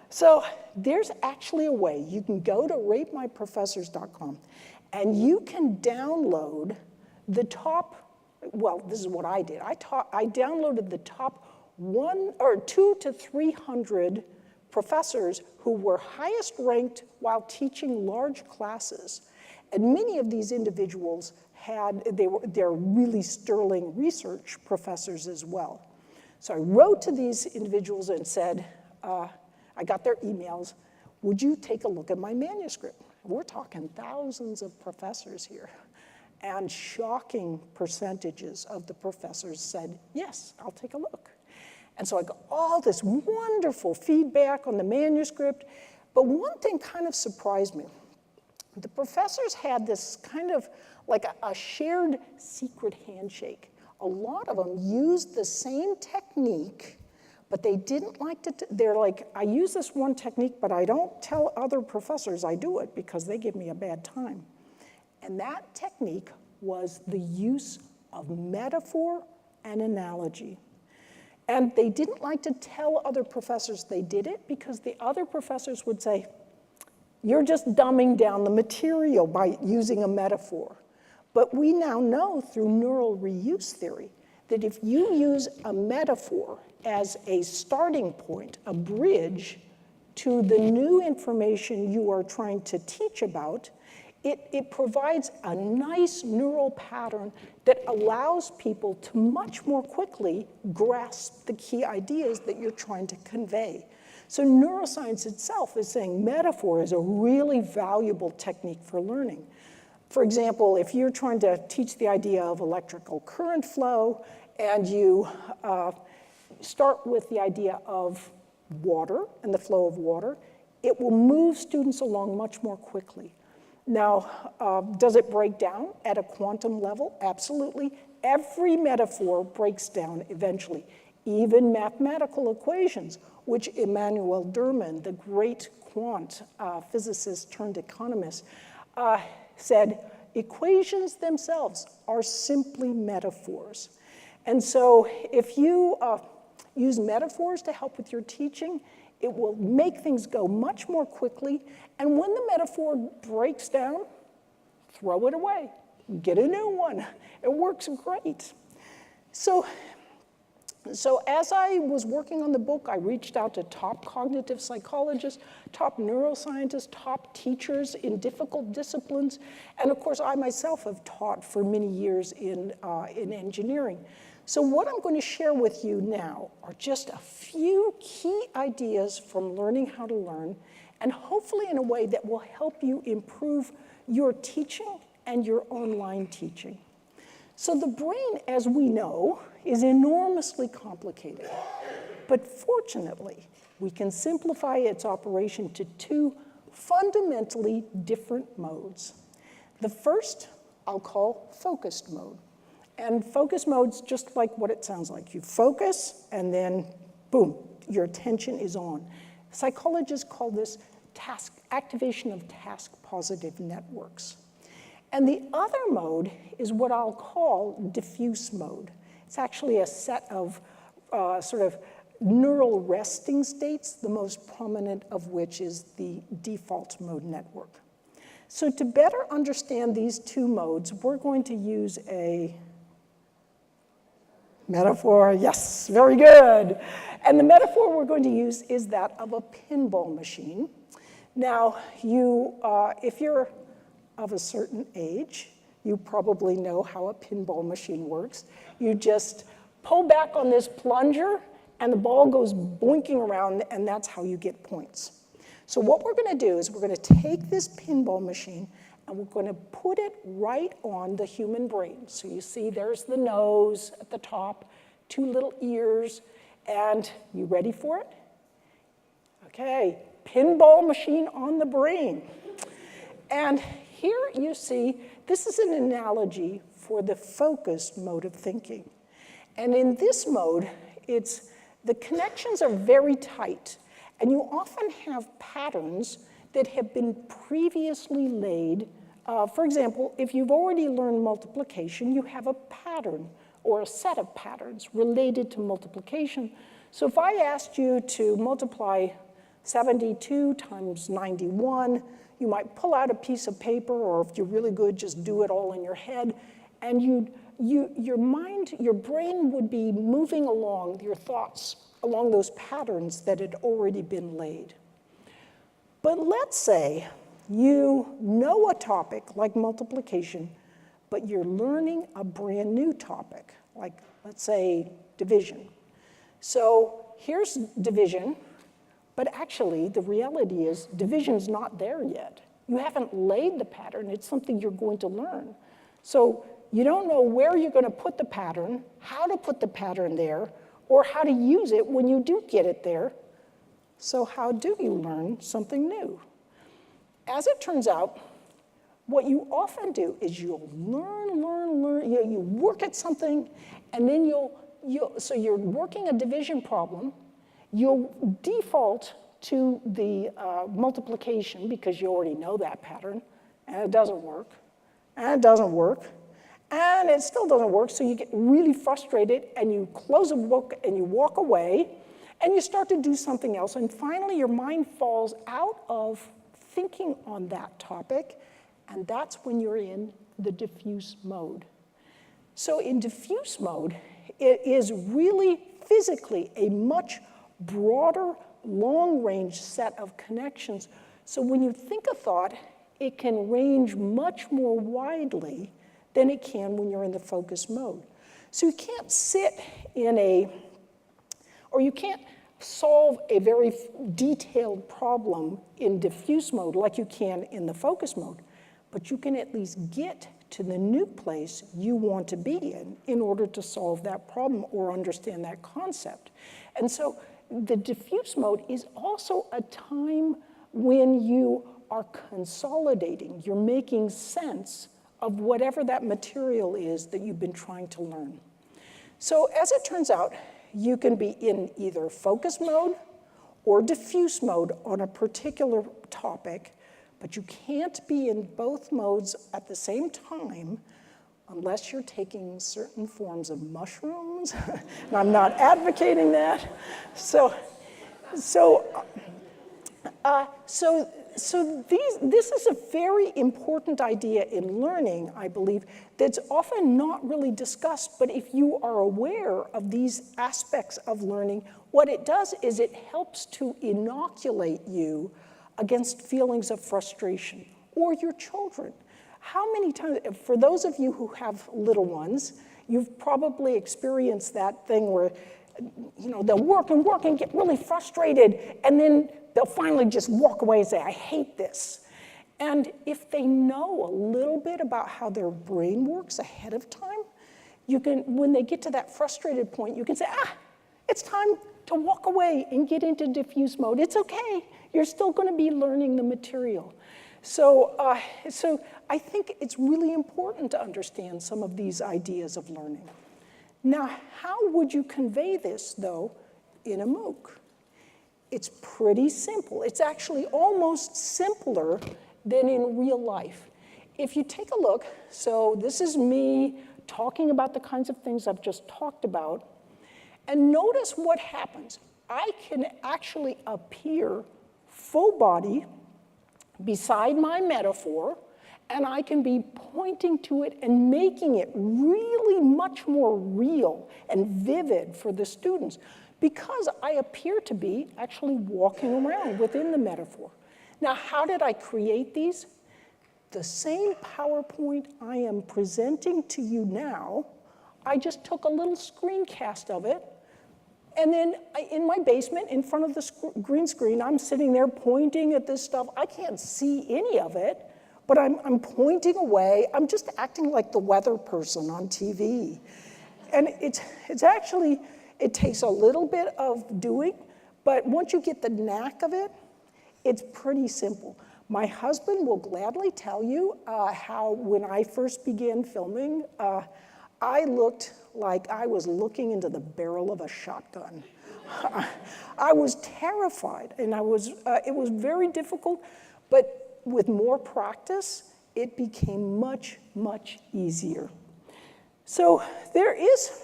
So there's actually a way. You can go to ratemyprofessors.com, and you can download the top, well, this is what I did. I downloaded the top 200 to 300 professors who were highest ranked while teaching large classes. And many of these individuals they're really sterling research professors as well. So I wrote to these individuals and said, I got their emails, would you take a look at my manuscript? We're talking thousands of professors here. And shocking percentages of the professors said, yes, I'll take a look. And so I got all this wonderful feedback on the manuscript. But one thing kind of surprised me. The professors had this kind of like a shared secret handshake. A lot of them used the same technique, but they didn't like to, they're like, I use this one technique, but I don't tell other professors I do it because they give me a bad time. And that technique was the use of metaphor and analogy. And they didn't like to tell other professors they did it because the other professors would say, you're just dumbing down the material by using a metaphor. But we now know through neural reuse theory that if you use a metaphor as a starting point, a bridge to the new information you are trying to teach about, it provides a nice neural pattern that allows people to much more quickly grasp the key ideas that you're trying to convey. So neuroscience itself is saying metaphor is a really valuable technique for learning. For example, if you're trying to teach the idea of electrical current flow and you start with the idea of water and the flow of water, it will move students along much more quickly. Now, does it break down at a quantum level? Absolutely. Every metaphor breaks down eventually. Even mathematical equations, which Emmanuel Derman, the great quant physicist turned economist, said equations themselves are simply metaphors. And so if you use metaphors to help with your teaching, it will make things go much more quickly. And when the metaphor breaks down, throw it away. Get a new one. It works great. So as I was working on the book, I reached out to top cognitive psychologists, top neuroscientists, top teachers in difficult disciplines. And of course, I myself have taught for many years in engineering. So what I'm going to share with you now are just a few key ideas from learning how to learn, and hopefully in a way that will help you improve your teaching and your online teaching. So the brain, as we know, is enormously complicated. But fortunately, we can simplify its operation to two fundamentally different modes. The first I'll call focused mode. And focused mode's just like what it sounds like. You focus, and then boom, your attention is on. Psychologists call this activation of task-positive networks. And the other mode is what I'll call diffuse mode. It's actually a set of sort of neural resting states, the most prominent of which is the default mode network. So to better understand these two modes, we're going to use a metaphor. Yes, very good. And the metaphor we're going to use is that of a pinball machine. Now, if you're of a certain age, you probably know how a pinball machine works. You just pull back on this plunger, and the ball goes boinking around, and that's how you get points. So what we're going to do is we're going to take this pinball machine, and we're going to put it right on the human brain. So you see there's the nose at the top, two little ears, and you ready for it? Okay, pinball machine on the brain. And here you see, this is an analogy for the focused mode of thinking. And in this mode, the connections are very tight, and you often have patterns that have been previously laid. For example, if you've already learned multiplication, you have a pattern or a set of patterns related to multiplication. So if I asked you to multiply 72 times 91, you might pull out a piece of paper, or if you're really good, just do it all in your head, and your brain would be moving along, your thoughts, along those patterns that had already been laid. But let's say you know a topic like multiplication, but you're learning a brand new topic, like let's say division. So here's division, but actually the reality is division's not there yet. You haven't laid the pattern, it's something you're going to learn. So you don't know where you're going to put the pattern, how to put the pattern there, or how to use it when you do get it there. So how do you learn something new? As it turns out, what you often do is you'll learn, you work at something, and then so you're working a division problem, you'll default to the multiplication because you already know that pattern, and it doesn't work, and it doesn't work, and it still doesn't work, so you get really frustrated, and you close a book, and you walk away, and you start to do something else, and finally your mind falls out of thinking on that topic, and that's when you're in the diffuse mode. So in diffuse mode, it is really physically a much broader, long-range set of connections. So when you think a thought, it can range much more widely than it can when you're in the focus mode. So you can't you can't solve a very detailed problem in diffuse mode like you can in the focus mode, but you can at least get to the new place you want to be in order to solve that problem or understand that concept. And so the diffuse mode is also a time when you are consolidating, you're making sense of whatever that material is that you've been trying to learn. So as it turns out, you can be in either focus mode or diffuse mode on a particular topic, but you can't be in both modes at the same time unless you're taking certain forms of mushrooms, and I'm not advocating that. So this is a very important idea in learning, I believe, that's often not really discussed, but if you are aware of these aspects of learning, what it does is it helps to inoculate you against feelings of frustration, or your children. How many times, for those of you who have little ones, you've probably experienced that thing where, they'll work and get really frustrated, and then they'll finally just walk away and say, I hate this. And if they know a little bit about how their brain works ahead of time, you can, when they get to that frustrated point, you can say, it's time to walk away and get into diffuse mode. It's okay. You're still going to be learning the material. So I think it's really important to understand some of these ideas of learning. Now, how would you convey this, though, in a MOOC? It's pretty simple. It's actually almost simpler than in real life. If you take a look, so this is me talking about the kinds of things I've just talked about, and notice what happens. I can actually appear full body beside my metaphor, and I can be pointing to it and making it really much more real and vivid for the students because I appear to be actually walking around within the metaphor. Now, how did I create these? The same PowerPoint I am presenting to you now, I just took a little screencast of it, and then in my basement, in front of the green screen, I'm sitting there pointing at this stuff. I can't see any of it, but I'm pointing away. I'm just acting like the weather person on TV. And it's actually, it takes a little bit of doing, but once you get the knack of it, it's pretty simple. My husband will gladly tell you how when I first began filming, I looked like I was looking into the barrel of a shotgun. I was terrified, and it was very difficult, but with more practice, it became much, much easier. So there is,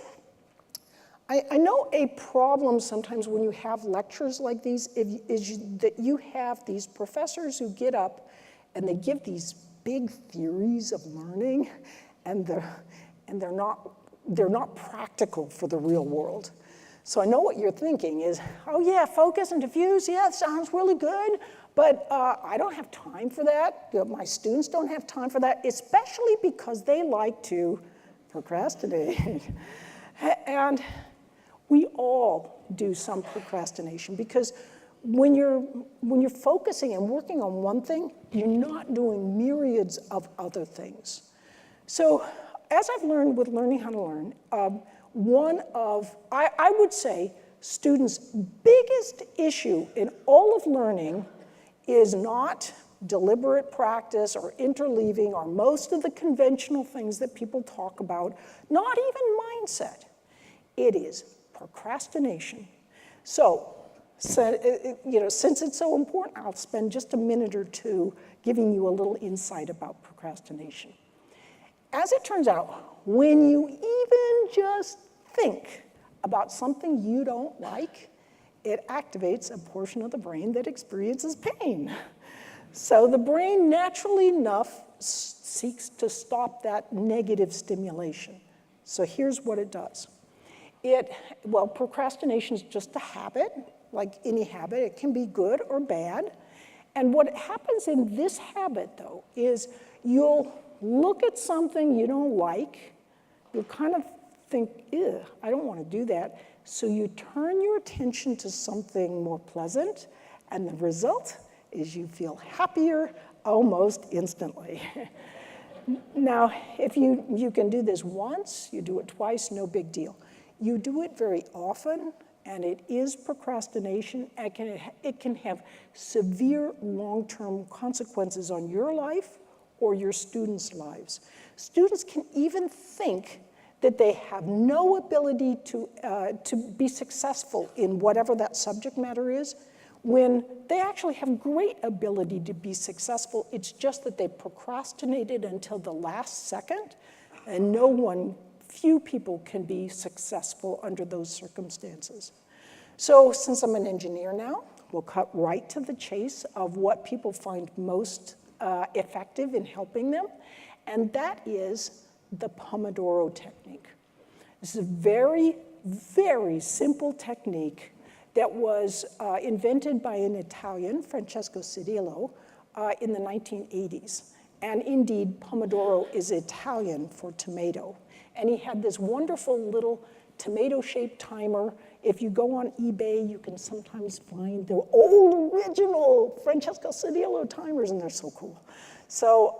I know a problem sometimes when you have lectures like these is that you have these professors who get up and they give these big theories of learning, and they're not practical for the real world. So I know what you're thinking is, oh yeah, focus and diffuse, yeah, it sounds really good, but I don't have time for that. My students don't have time for that, especially because they like to procrastinate. And we all do some procrastination because when you're focusing and working on one thing, you're not doing myriads of other things. So as I've learned with Learning How to Learn, I would say students' biggest issue in all of learning is not deliberate practice or interleaving or most of the conventional things that people talk about, not even mindset. It is procrastination. So since it's so important, I'll spend just a minute or two giving you a little insight about procrastination. As it turns out, when you even just think about something you don't like, it activates a portion of the brain that experiences pain. So the brain, naturally enough, seeks to stop that negative stimulation. So here's what it does. Procrastination is just a habit, like any habit. It can be good or bad. And what happens in this habit, though, is you'll look at something you don't like, you'll kind of think, ew, I don't want to do that. So you turn your attention to something more pleasant, and the result is you feel happier almost instantly. Now, if you can do this once, you do it twice, no big deal. You do it very often, and it is procrastination. It can have severe long-term consequences on your life or your students' lives. Students can even think that they have no ability to be successful in whatever that subject matter is, when they actually have great ability to be successful. It's just that they procrastinated until the last second, and few people can be successful under those circumstances. So since I'm an engineer now, we'll cut right to the chase of what people find most effective in helping them, and that is the Pomodoro technique. This is a very, very simple technique that was invented by an Italian, Francesco Cirillo, in the 1980s. And indeed, Pomodoro is Italian for tomato. And he had this wonderful little tomato-shaped timer. If you go on eBay, you can sometimes find the old original Francesco Cirillo timers, and they're so cool. So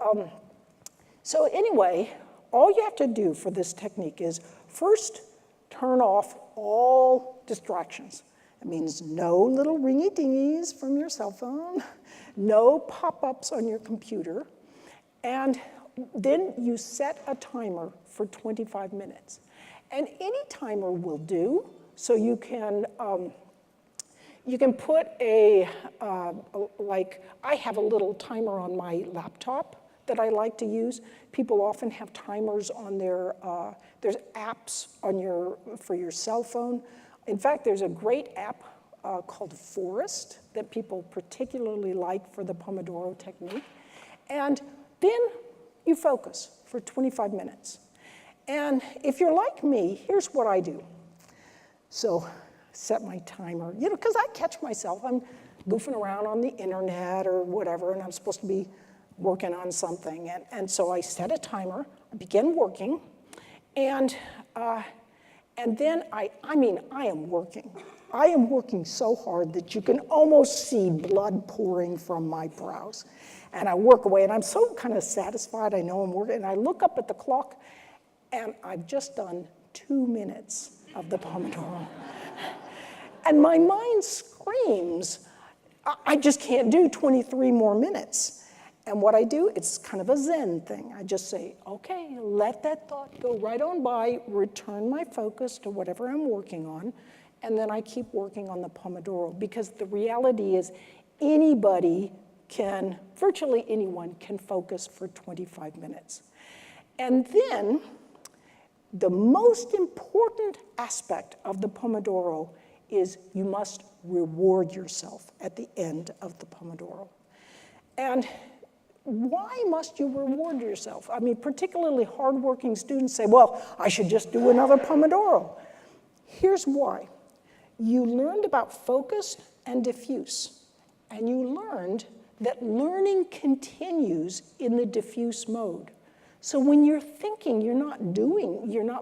anyway, all you have to do for this technique is first turn off all distractions. It means no little ringy-dingies from your cell phone, no pop-ups on your computer, and then you set a timer for 25 minutes. And any timer will do, so you can put like, I have a little timer on my laptop that I like to use. People often have timers on their, there's apps on for your cell phone. In fact, there's a great app called Forest that people particularly like for the Pomodoro technique. And then you focus for 25 minutes. And if you're like me, here's what I do. So set my timer, because I catch myself. I'm goofing around on the internet or whatever, and I'm supposed to be working on something. And so I set a timer, I begin working, and then I am working. I am working so hard that you can almost see blood pouring from my brows. And I work away, and I'm so kind of satisfied. I know I'm working, and I look up at the clock, and I've just done 2 minutes of the Pomodoro. And my mind screams, I just can't do 23 more minutes. And what I do, it's kind of a Zen thing. I just say, okay, let that thought go right on by, return my focus to whatever I'm working on, and then I keep working on the Pomodoro. Because the reality is virtually anyone can focus for 25 minutes. And then the most important aspect of the Pomodoro is you must reward yourself at the end of the Pomodoro. And why must you reward yourself? I mean, particularly hardworking students say, well, I should just do another Pomodoro. Here's why. You learned about focus and diffuse, and you learned that learning continues in the diffuse mode. So when you're thinking, you're not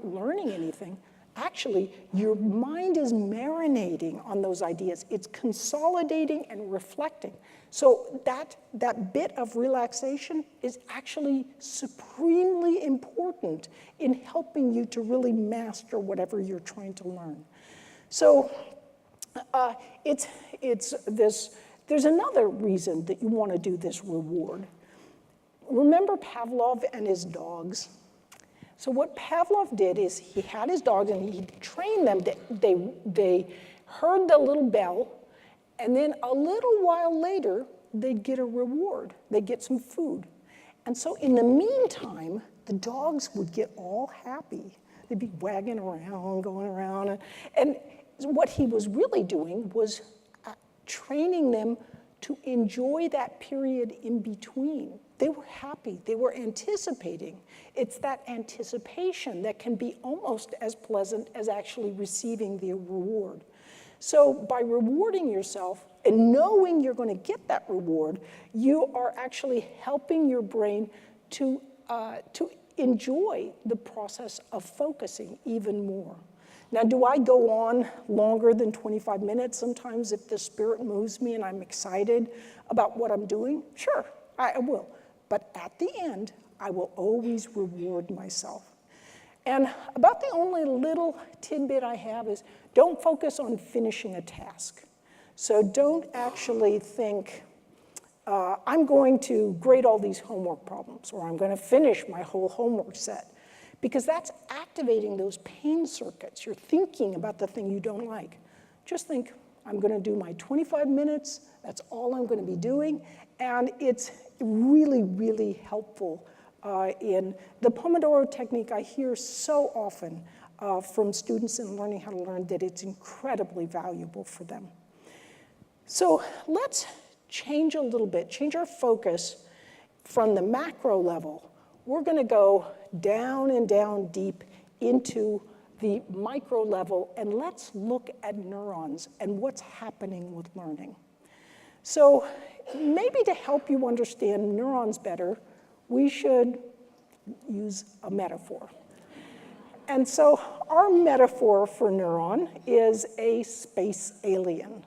learning anything. Actually, your mind is marinating on those ideas. It's consolidating and reflecting. So that bit of relaxation is actually supremely important in helping you to really master whatever you're trying to learn. So there's another reason that you want to do this reward. Remember Pavlov and his dogs? So what Pavlov did is he had his dogs and he trained them. They heard the little bell, and then a little while later, they'd get a reward. They'd get some food. And so in the meantime, the dogs would get all happy. They'd be wagging around, going around. And what he was really doing was training them to enjoy that period in between. They were happy. They were anticipating. It's that anticipation that can be almost as pleasant as actually receiving the reward. So by rewarding yourself and knowing you're going to get that reward, you are actually helping your brain to enjoy the process of focusing even more. Now, do I go on longer than 25 minutes sometimes if the spirit moves me and I'm excited about what I'm doing? Sure, I will. But at the end, I will always reward myself. And about the only little tidbit I have is don't focus on finishing a task. So don't actually think, I'm going to grade all these homework problems, or I'm going to finish my whole homework set. Because that's activating those pain circuits. You're thinking about the thing you don't like. Just think, I'm going to do my 25 minutes. That's all I'm going to be doing. And it's really, really helpful in the Pomodoro technique. I hear so often from students in learning how to learn that it's incredibly valuable for them. So let's change a little bit, change our focus from the macro level. We're going to go down and down deep into the micro level, and let's look at neurons and what's happening with learning. So maybe to help you understand neurons better, we should use a metaphor. And so our metaphor for neuron is a space alien.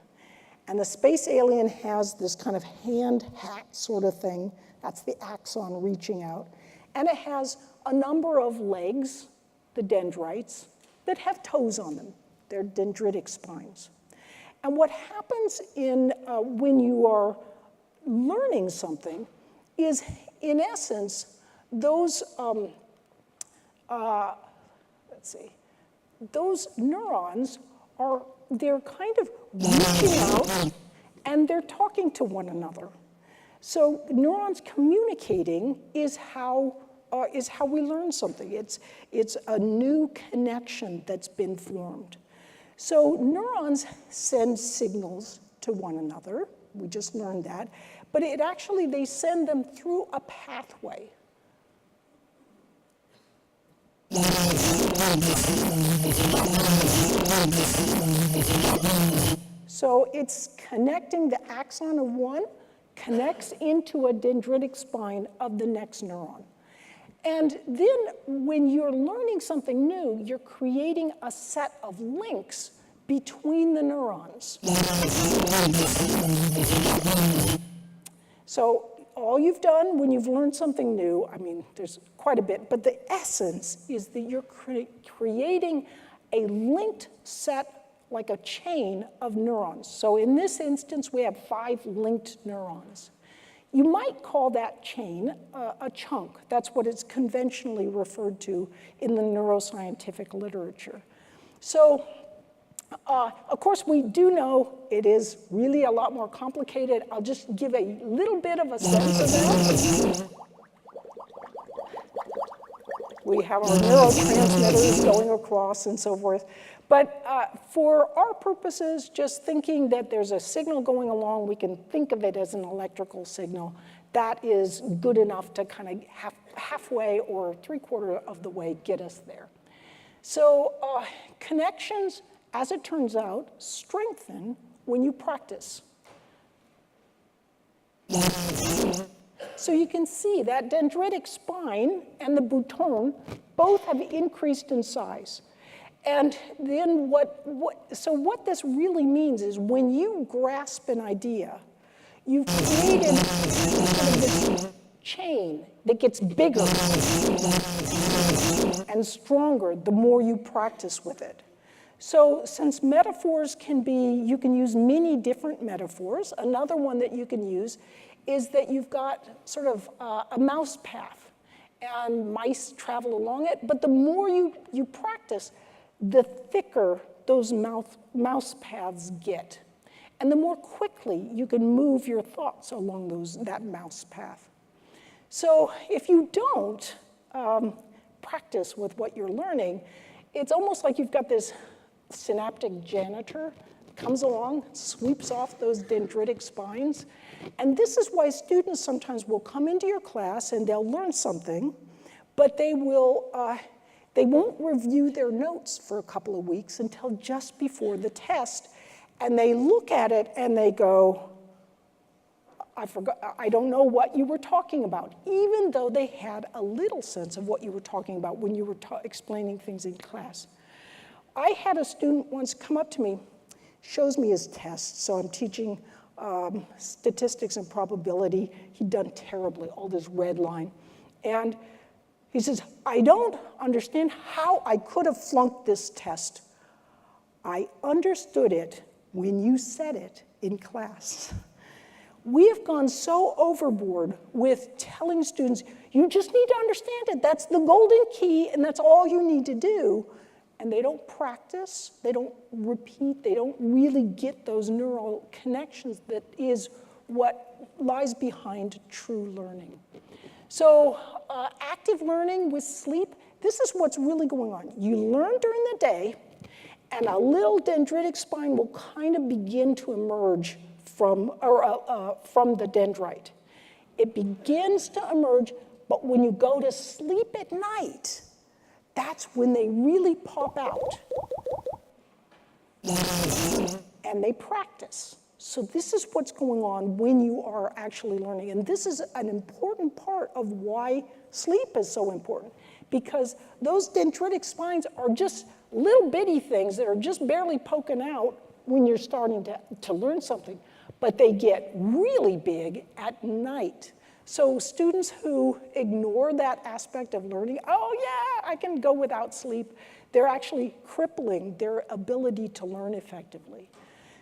And the space alien has this kind of hand hat sort of thing. That's the axon reaching out. And it has a number of legs, the dendrites, that have toes on them. They're dendritic spines. And what happens when you are learning something is, in essence, those, those neurons they're kind of reaching out and they're talking to one another. So neurons communicating is how we learn something. It's a new connection that's been formed. So neurons send signals to one another. We just learned that. But they send them through a pathway. So it's connecting the axon of one, connects into a dendritic spine of the next neuron. And then when you're learning something new, you're creating a set of links between the neurons. So all you've done when you've learned something new, I mean, there's quite a bit, but the essence is that you're creating a linked set, like a chain of neurons. So in this instance, we have 5 linked neurons. You might call that chain a chunk. That's what it's conventionally referred to in the neuroscientific literature. So, of course, we do know it is really a lot more complicated. I'll just give a little bit of a sense of that. We have our neurotransmitters going across and so forth. But for our purposes, just thinking that there's a signal going along, we can think of it as an electrical signal. That is good enough to kind of halfway or 3/4 of the way get us there. So connections, as it turns out, strengthen when you practice. So you can see that dendritic spine and the bouton both have increased in size. And then what this really means is when you grasp an idea, you've created sort of this chain that gets bigger and stronger the more you practice with it. So since metaphors you can use many different metaphors, another one that you can use is that you've got sort of a mouse path, and mice travel along it, but the more you practice, the thicker those mouse paths get, and the more quickly you can move your thoughts along that mouse path. So if you don't practice with what you're learning, it's almost like you've got this synaptic janitor comes along, sweeps off those dendritic spines, and this is why students sometimes will come into your class and they'll learn something, but they won't review their notes for a couple of weeks until just before the test, and they look at it and they go, I don't know what you were talking about, even though they had a little sense of what you were talking about when you were explaining things in class. I had a student once come up to me, shows me his test, so I'm teaching statistics and probability. He'd done terribly, all this red line, and he says, I don't understand how I could have flunked this test. I understood it when you said it in class. We have gone so overboard with telling students, you just need to understand it. That's the golden key, and that's all you need to do. And they don't practice, they don't repeat, they don't really get those neural connections that is what lies behind true learning. So active learning with sleep, this is what's really going on. You learn during the day, and a little dendritic spine will kind of begin to emerge from the dendrite. It begins to emerge, but when you go to sleep at night, that's when they really pop out. And they practice. So this is what's going on when you are actually learning. And this is an important part of why sleep is so important, because those dendritic spines are just little bitty things that are just barely poking out when you're starting to learn something. But they get really big at night. So students who ignore that aspect of learning, oh yeah, I can go without sleep, they're actually crippling their ability to learn effectively.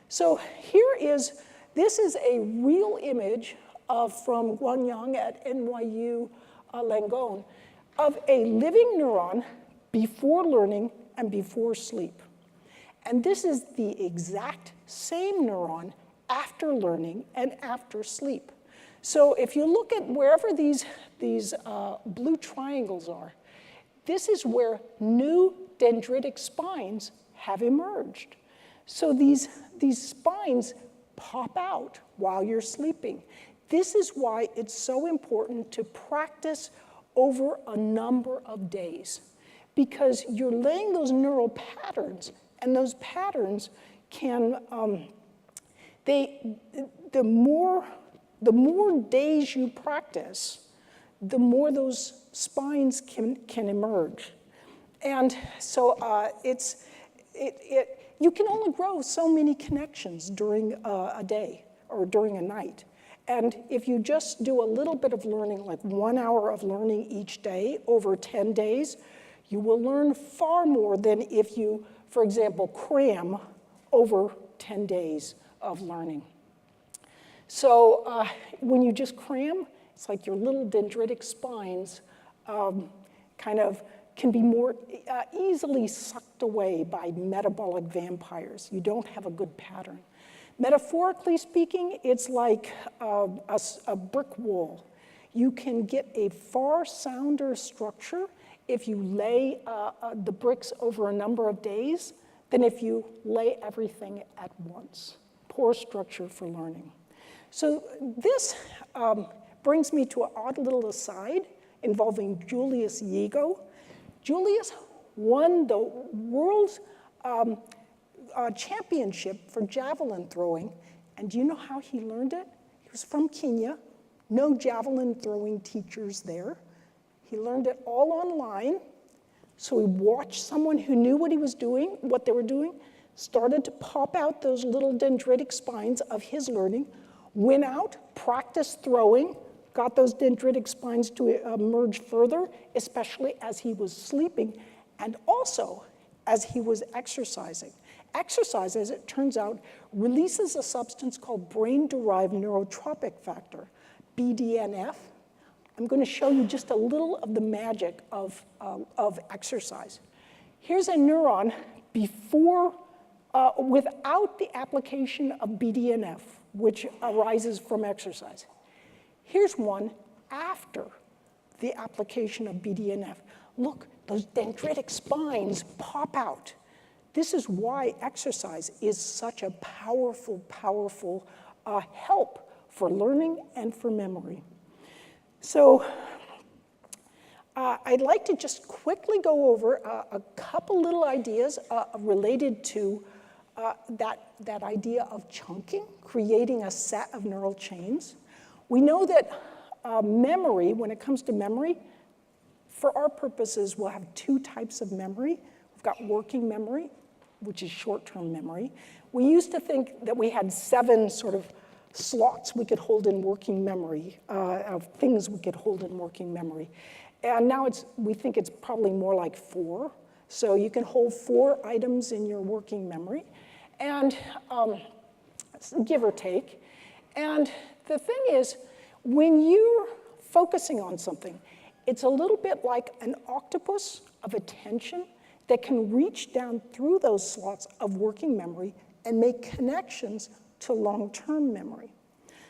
So this is a real image from Guanyang at NYU Langone of a living neuron before learning and before sleep. And this is the exact same neuron after learning and after sleep. So if you look at wherever these blue triangles are, this is where new dendritic spines have emerged. So these spines pop out while you're sleeping. This is why it's so important to practice over a number of days, because you're laying those neural patterns, and those patterns can, the more days you practice, the more those spines can emerge. And so you can only grow so many connections during a day or during a night. And if you just do a little bit of learning, like 1 hour of learning each day over 10 days, you will learn far more than if you, for example, cram over 10 days of learning. So when you just cram, it's like your little dendritic spines kind of can be more easily sucked away by metabolic vampires. You don't have a good pattern. Metaphorically speaking, it's like a brick wall. You can get a far sounder structure if you lay the bricks over a number of days than if you lay everything at once. Poor structure for learning. So this brings me to an odd little aside involving Julius Yigo. Julius won the world's championship for javelin throwing, and do you know how he learned it? He was from Kenya, no javelin throwing teachers there. He learned it all online, so he watched someone who knew what they were doing, started to pop out those little dendritic spines of his learning, went out, practiced throwing, got those dendritic spines to emerge further, especially as he was sleeping, and also as he was exercising. Exercise, as it turns out, releases a substance called brain-derived neurotrophic factor, BDNF. I'm going to show you just a little of the magic of exercise. Here's a neuron before, without the application of BDNF, which arises from exercise. Here's one after the application of BDNF. Look, those dendritic spines pop out. This is why exercise is such a powerful, powerful help for learning and for memory. So I'd like to just quickly go over a couple little ideas related to that idea of chunking, creating a set of neural chains. We know that memory, when it comes to memory, for our purposes, we'll have two types of memory. We've got working memory, which is short-term memory. We used to think that we had 7 sort of slots we could hold in working memory, of things we could hold in working memory. And now we think it's probably more like 4. So you can hold 4 items in your working memory, and give or take. And the thing is, when you're focusing on something, it's a little bit like an octopus of attention that can reach down through those slots of working memory and make connections to long-term memory.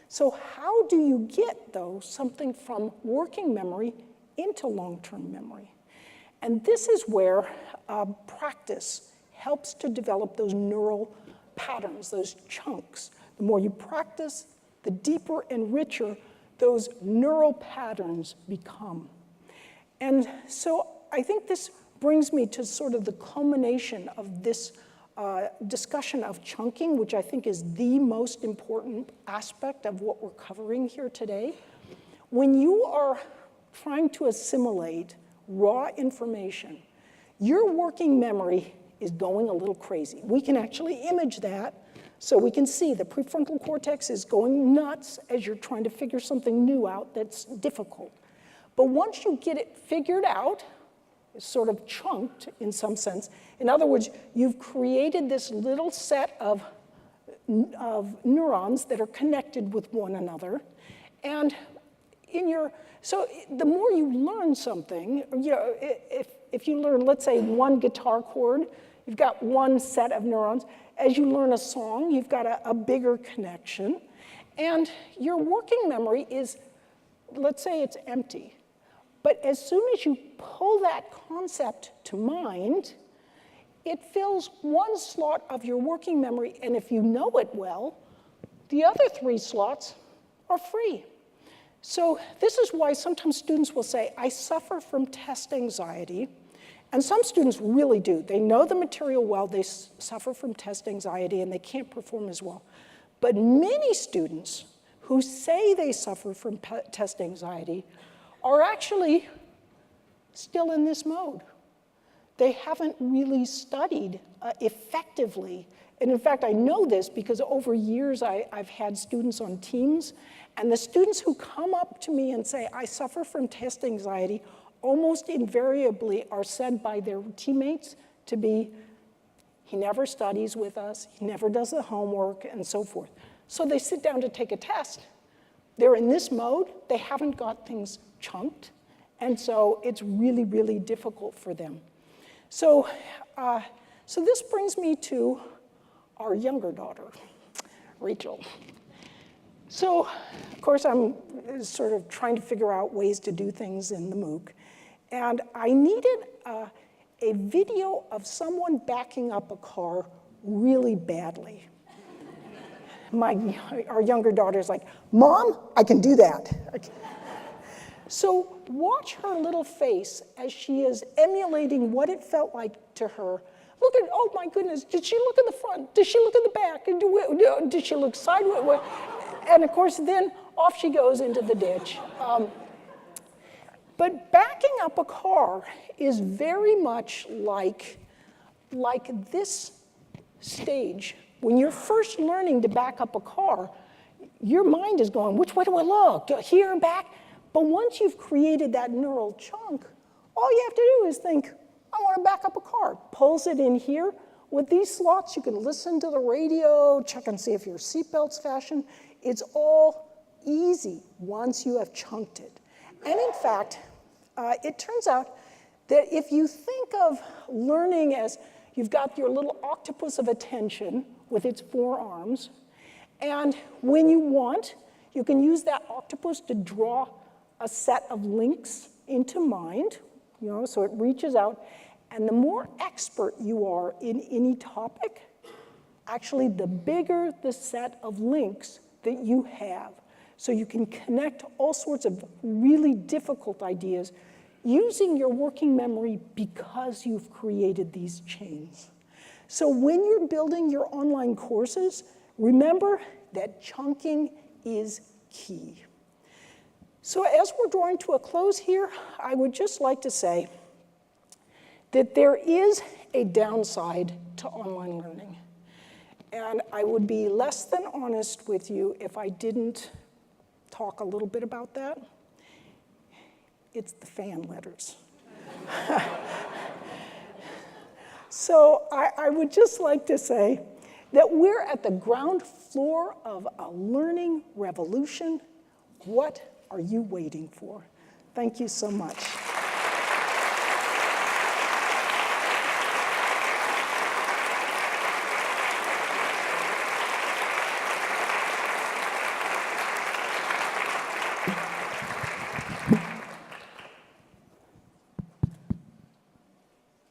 So how do you get, though, something from working memory into long-term memory? And this is where practice helps to develop those neural patterns, those chunks. The more you practice, the deeper and richer those neural patterns become. And so I think this brings me to sort of the culmination of this discussion of chunking, which I think is the most important aspect of what we're covering here today. When you are trying to assimilate raw information, your working memory is going a little crazy. We can actually image that So we can see the prefrontal cortex is going nuts as you're trying to figure something new out that's difficult. But once you get it figured out, it's sort of chunked in some sense. In other words, you've created this little set of neurons that are connected with one another. And so the more you learn something, if you learn, let's say, one guitar chord, you've got one set of neurons. As you learn a song, you've got a bigger connection. And your working memory is, let's say it's empty. But as soon as you pull that concept to mind, it fills one slot of your working memory, and if you know it well, the other 3 slots are free. So this is why sometimes students will say, I suffer from test anxiety. And some students really do. They know the material well, they suffer from test anxiety, and they can't perform as well. But many students who say they suffer from test anxiety are actually still in this mode. They haven't really studied effectively. And in fact, I know this because over years I've had students on teams, and the students who come up to me and say, I suffer from test anxiety, almost invariably are said by their teammates to be, he never studies with us, he never does the homework, and so forth. So they sit down to take a test. They're in this mode, they haven't got things chunked, and so it's really, really difficult for them. So this brings me to our younger daughter, Rachel. So, of course, I'm sort of trying to figure out ways to do things in the MOOC. And I needed a video of someone backing up a car really badly. Our younger daughter's like, Mom, I can do that. So watch her little face as she is emulating what it felt like to her. Look at, oh my goodness, did she look in the front? Did she look in the back? Did she look sideways? And of course, then off she goes into the ditch. But backing up a car is very much like this stage. When you're first learning to back up a car, your mind is going, which way do I look? Here and back? But once you've created that neural chunk, all you have to do is think, I want to back up a car. Pulls it in here. With these slots, you can listen to the radio, check and see if your seatbelt's fastened. It's all easy once you have chunked it. And in fact, it turns out that if you think of learning as you've got your little octopus of attention with its 4 arms, and when you want, you can use that octopus to draw a set of links into mind, so it reaches out. And the more expert you are in any topic, actually the bigger the set of links that you have. So you can connect all sorts of really difficult ideas using your working memory because you've created these chains. So when you're building your online courses, remember that chunking is key. So as we're drawing to a close here, I would just like to say that there is a downside to online learning. And I would be less than honest with you if I didn't talk a little bit about that. It's the fan letters. So I would just like to say that we're at the ground floor of a learning revolution. What are you waiting for? Thank you so much.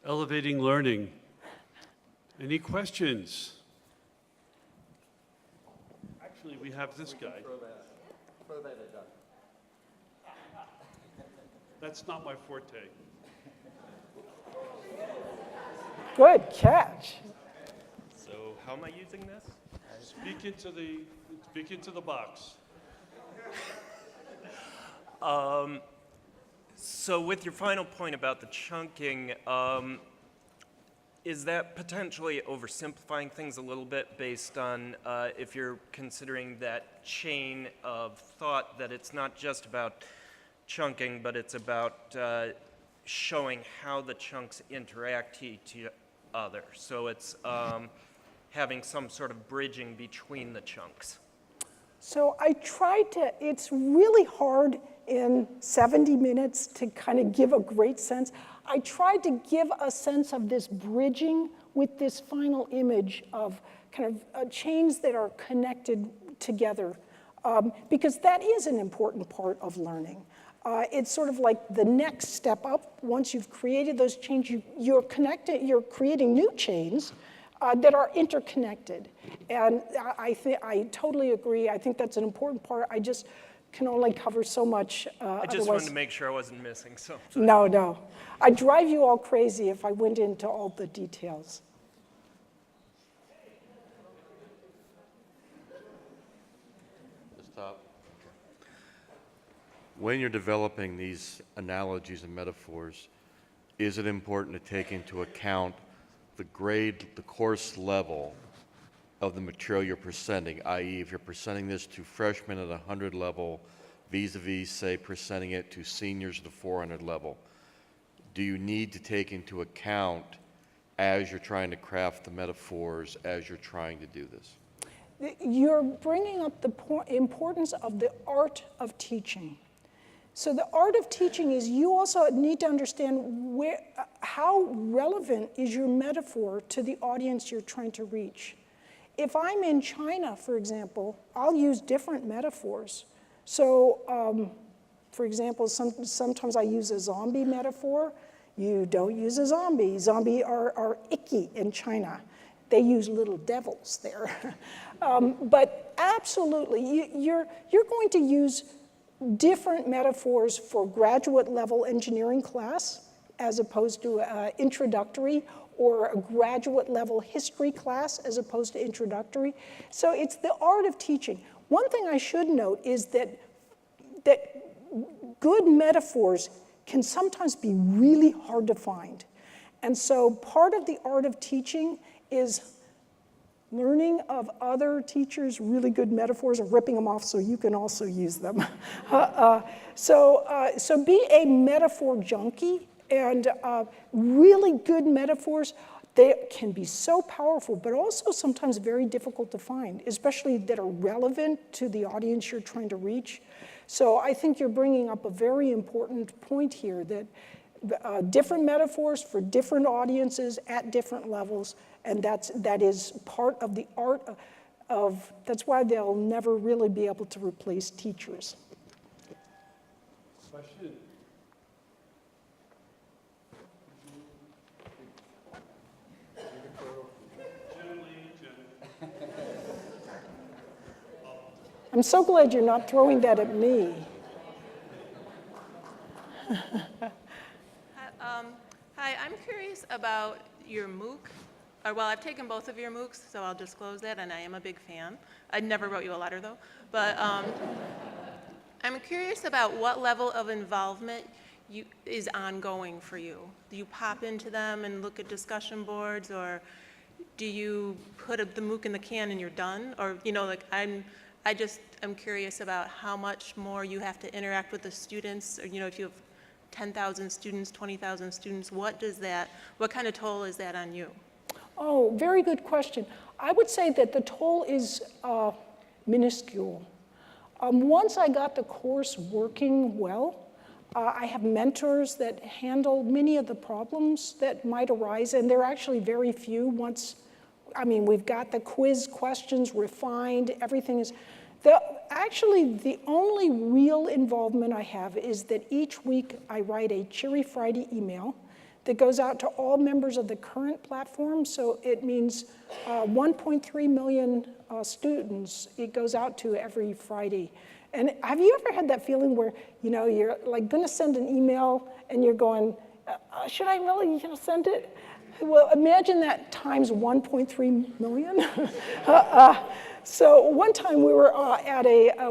Elevating learning. Any questions? Actually, we have this guy. Throw that at Doug. That's not my forte. Good catch. So how am I using this? Speak into the box. So with your final point about the chunking, Is that potentially oversimplifying things a little bit based on if you're considering that chain of thought, that it's not just about chunking, but it's about showing how the chunks interact to each other? So it's having some sort of bridging between the chunks. So I tried to, it's really hard in 70 minutes to kind of give a great sense. I tried to give a sense of this bridging with this final image of kind of chains that are connected together, because that is an important part of learning. It's sort of like the next step up. Once you've created those chains, you're creating new chains that are interconnected. And I totally agree. I think that's an important part. I just can only cover so much. I just wanted to make sure I wasn't missing something. No. I'd drive you all crazy if I went into all the details. Stop. When you're developing these analogies and metaphors, is it important to take into account the grade, the course level of the material you're presenting, i.e. if you're presenting this to freshmen at 100 level vis-a-vis, say, presenting it to seniors at the 400 level, do you need to take into account as you're trying to craft the metaphors, as you're trying to do this? You're bringing up the importance of the art of teaching. So the art of teaching is you also need to understand how relevant is your metaphor to the audience you're trying to reach. If I'm in China, for example, I'll use different metaphors. So, for example, sometimes I use a zombie metaphor. You don't use a zombie. Zombie are icky in China. They use little devils there. But absolutely, you're going to use different metaphors for graduate level engineering class as opposed to introductory, or a graduate level history class as opposed to introductory. So it's the art of teaching. One thing I should note is that good metaphors can sometimes be really hard to find. And so part of the art of teaching is learning of other teachers' really good metaphors and ripping them off so you can also use them. So be a metaphor junkie, and really good metaphors, they can be so powerful, but also sometimes very difficult to find, especially that are relevant to the audience you're trying to reach. So I think you're bringing up a very important point here, that different metaphors for different audiences at different levels, and that is part of the art of, that's why they'll never really be able to replace teachers. Question? I'm so glad you're not throwing that at me. Hi, I'm curious about your MOOC. Well, I've taken both of your MOOCs, so I'll disclose that, and I am a big fan. I never wrote you a letter, though. But I'm curious about what level of involvement is ongoing for you. Do you pop into them and look at discussion boards, or do you put the MOOC in the can and you're done? Or, like I'm curious about how much more you have to interact with the students, or, if you have 10,000 students, 20,000 students, what kind of toll is that on you? Oh, very good question. I would say that the toll is minuscule. Once I got the course working well, I have mentors that handle many of the problems that might arise, and they're actually very few we've got the quiz questions refined, everything is. Actually, the only real involvement I have is that each week I write a Cheery Friday email that goes out to all members of the current platform. So it means 1.3 million students it goes out to every Friday. And have you ever had that feeling where, you're like gonna send an email and you're going, should I really send it? Well, imagine that times 1.3 million. So one time we were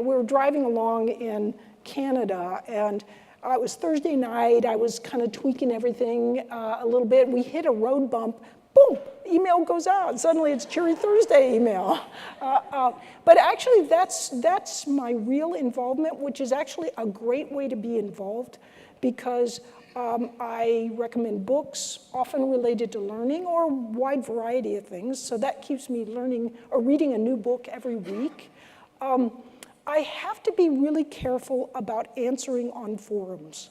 we were driving along in Canada, and it was Thursday night. I was kind of tweaking everything a little bit. We hit a road bump. boom, email goes out. Suddenly it's Cheery Thursday email. But actually that's my real involvement, which is actually a great way to be involved because I recommend books, often related to learning or a wide variety of things. So that keeps me learning or reading a new book every week. I have to be really careful about answering on forums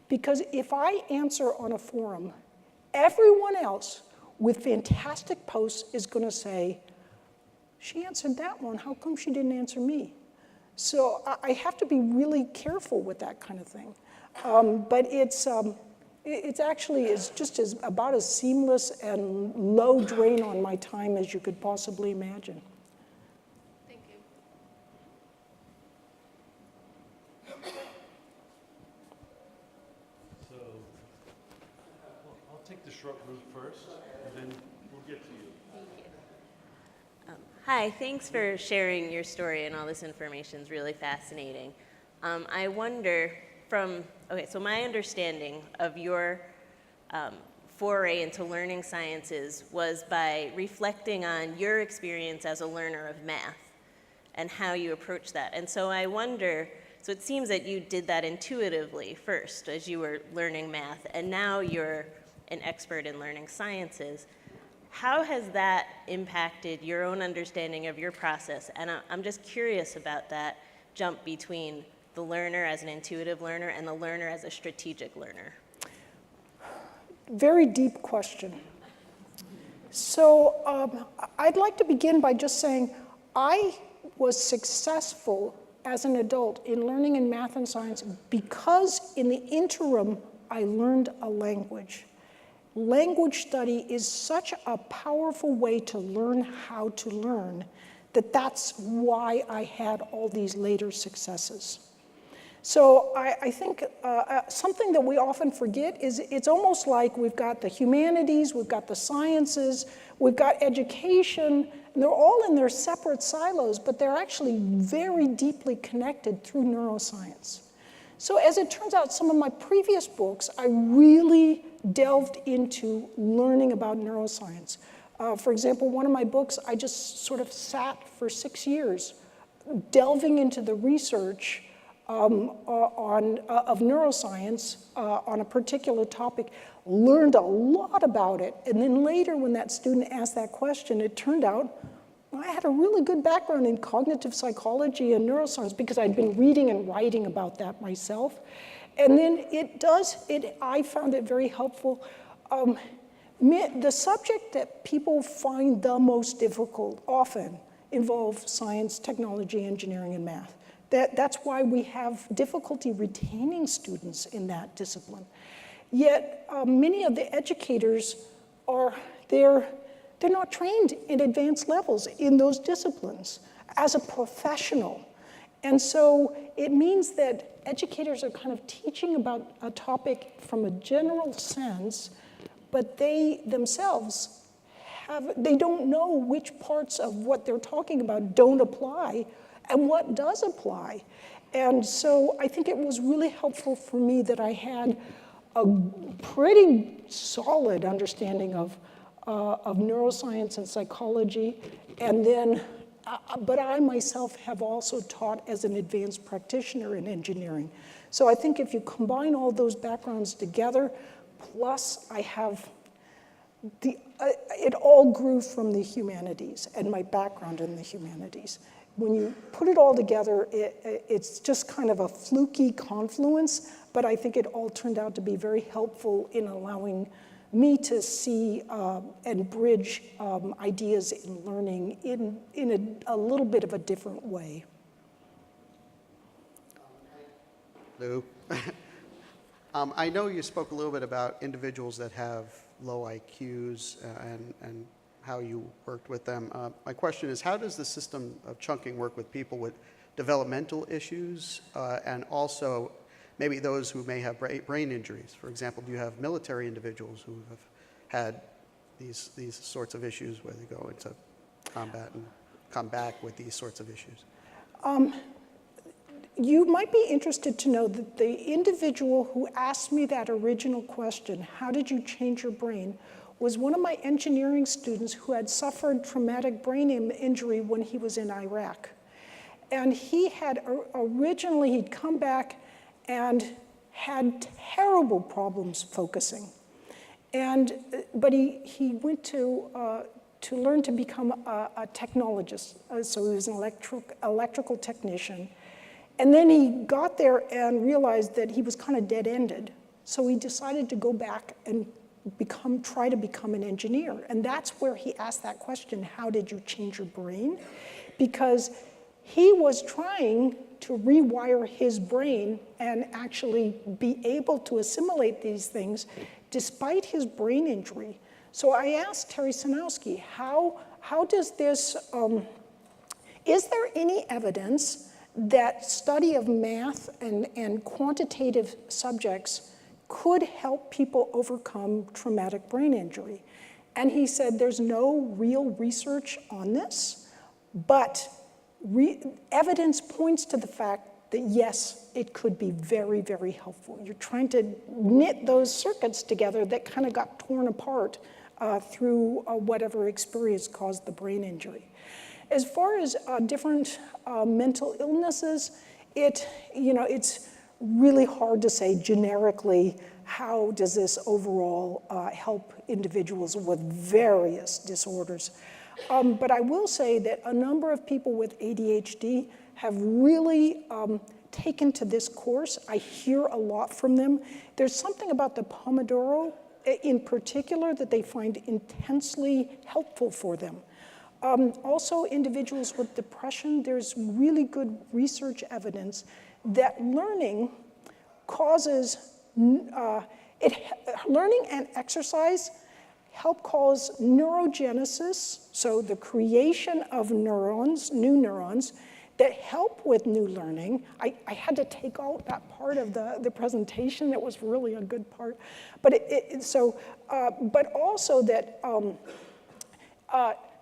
because if I answer on a forum, everyone else with fantastic posts is going to say, she answered that one, how come she didn't answer me? So I have to be really careful with that kind of thing. But it's actually about as seamless and low drain on my time as you could possibly imagine. Thank you. So, I'll take the short route first, and then we'll get to you. Hi, thanks for sharing your story and all this information. It's really fascinating. I wonder so my understanding of your foray into learning sciences was by reflecting on your experience as a learner of math and how you approach that. And so I wonder, so it seems that you did that intuitively first as you were learning math, and now you're an expert in learning sciences. How has that impacted your own understanding of your process? And I'm just curious about that jump between the learner as an intuitive learner and the learner as a strategic learner. Very deep question. So I'd like to begin by just saying I was successful as an adult in learning in math and science because in the interim I learned a language. Language study is such a powerful way to learn how to learn that's why I had all these later successes. So I think something that we often forget is it's almost like we've got the humanities, we've got the sciences, we've got education, and they're all in their separate silos, but they're actually very deeply connected through neuroscience. So as it turns out, some of my previous books, I really delved into learning about neuroscience. For example, one of my books, I just sort of sat for 6 years delving into the research of neuroscience on a particular topic, learned a lot about it. And then later when that student asked that question, it turned out I had a really good background in cognitive psychology and neuroscience because I'd been reading and writing about that myself. And then I found it very helpful. The subject that people find the most difficult often involve science, technology, engineering, and math. That's why we have difficulty retaining students in that discipline. Yet many of the educators they're not trained in advanced levels in those disciplines as a professional. And so it means that educators are kind of teaching about a topic from a general sense, but they themselves they don't know which parts of what they're talking about don't apply and what does apply. And so I think it was really helpful for me that I had a pretty solid understanding of neuroscience and psychology, and then, but I myself have also taught as an advanced practitioner in engineering. So I think if you combine all those backgrounds together, plus I have it all grew from the humanities and my background in the humanities. When you put it all together, it's just kind of a fluky confluence, but I think it all turned out to be very helpful in allowing me to see and bridge ideas in learning in a little bit of a different way. Lou, I know you spoke a little bit about individuals that have low IQs and how you worked with them. My question is, how does the system of chunking work with people with developmental issues and also maybe those who may have brain injuries? For example, do you have military individuals who have had these sorts of issues where they go into combat and come back with these sorts of issues? You might be interested to know that the individual who asked me that original question, how did you change your brain, was one of my engineering students who had suffered traumatic brain injury when he was in Iraq. And he had originally, he'd come back and had terrible problems focusing. But he went to learn to become a technologist. So he was an electrical technician. And then he got there and realized that he was kind of dead-ended. So he decided to go back and try to become an engineer. And that's where he asked that question, how did you change your brain? Because he was trying to rewire his brain and actually be able to assimilate these things despite his brain injury. So I asked Terry Sanowski, how does this, is there any evidence that study of math and quantitative subjects could help people overcome traumatic brain injury? And he said there's no real research on this, but evidence points to the fact that yes, it could be very, very helpful. You're trying to knit those circuits together that kind of got torn apart through whatever experience caused the brain injury. As far as different mental illnesses, it's really hard to say generically how does this overall help individuals with various disorders. But I will say that a number of people with ADHD have really taken to this course. I hear a lot from them. There's something about the Pomodoro in particular that they find intensely helpful for them. Also, individuals with depression, there's really good research evidence that learning causes, learning and exercise help cause neurogenesis, so the creation of neurons, new neurons, that help with new learning. I had to take out that part of the presentation. That was really a good part. But but also that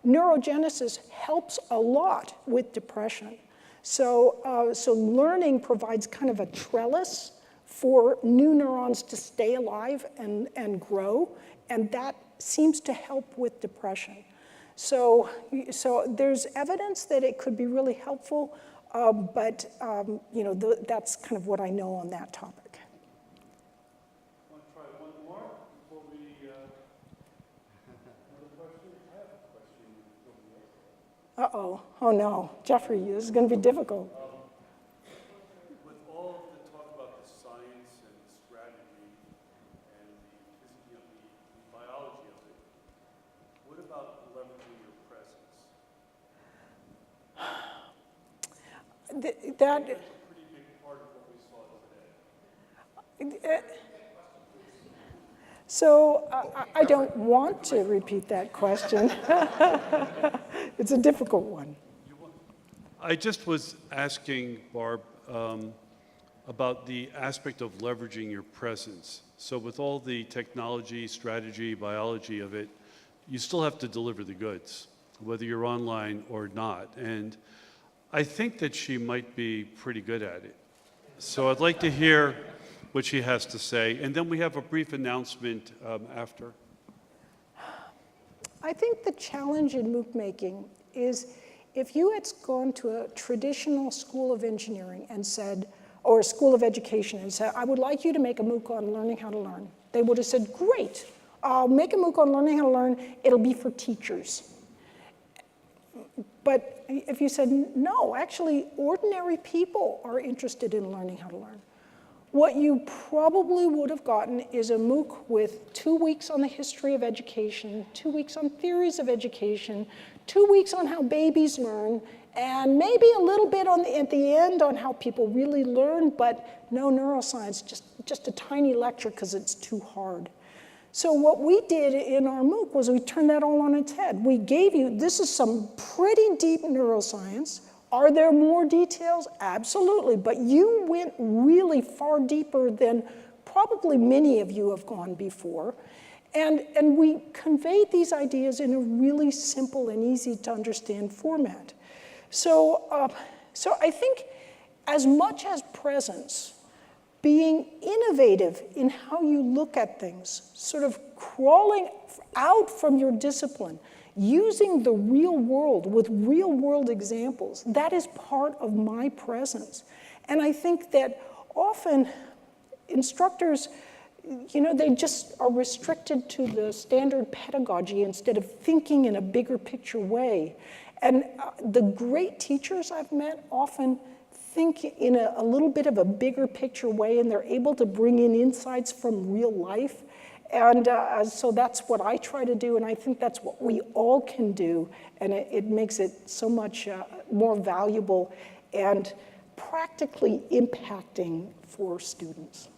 neurogenesis helps a lot with depression. So learning provides kind of a trellis for new neurons to stay alive and grow, and that seems to help with depression. So there's evidence that it could be really helpful, but that's kind of what I know on that topic. Want to try one more before we, another question? I have a question. Uh-oh, oh no, Jeffrey, this is going to be difficult. With all the talk about the science and the strategy and the biology of it, what about leveraging your presence? That That's a pretty big part of what we saw today. So I don't want to repeat that question. It's a difficult one. I just was asking, Barb, about the aspect of leveraging your presence. So with all the technology, strategy, biology of it, you still have to deliver the goods, whether you're online or not. And I think that she might be pretty good at it. So I'd like to hear what she has to say. And then we have a brief announcement after. I think the challenge in MOOC making is if you had gone to a traditional school of engineering and said, or a school of education and said, I would like you to make a MOOC on learning how to learn. They would have said, great, I'll make a MOOC on learning how to learn, it'll be for teachers. But if you said, no, actually, ordinary people are interested in learning how to learn, what you probably would have gotten is a MOOC with 2 weeks on the history of education, 2 weeks on theories of education, 2 weeks on how babies learn, and maybe a little bit at the end on how people really learn, but no neuroscience, just a tiny lecture because it's too hard. So what we did in our MOOC was we turned that all on its head. We gave you, this is some pretty deep neuroscience. Are there more details? Absolutely, but you went really far deeper than probably many of you have gone before. And we conveyed these ideas in a really simple and easy to understand format. So I think as much as presence, being innovative in how you look at things, sort of crawling out from your discipline, using the real world with real world examples. That is part of my presence. And I think that often instructors, they just are restricted to the standard pedagogy instead of thinking in a bigger picture way. And the great teachers I've met often think in a little bit of a bigger picture way, and they're able to bring in insights from real life. And so that's what I try to do, and I think that's what we all can do, and it makes it so much more valuable and practically impacting for students.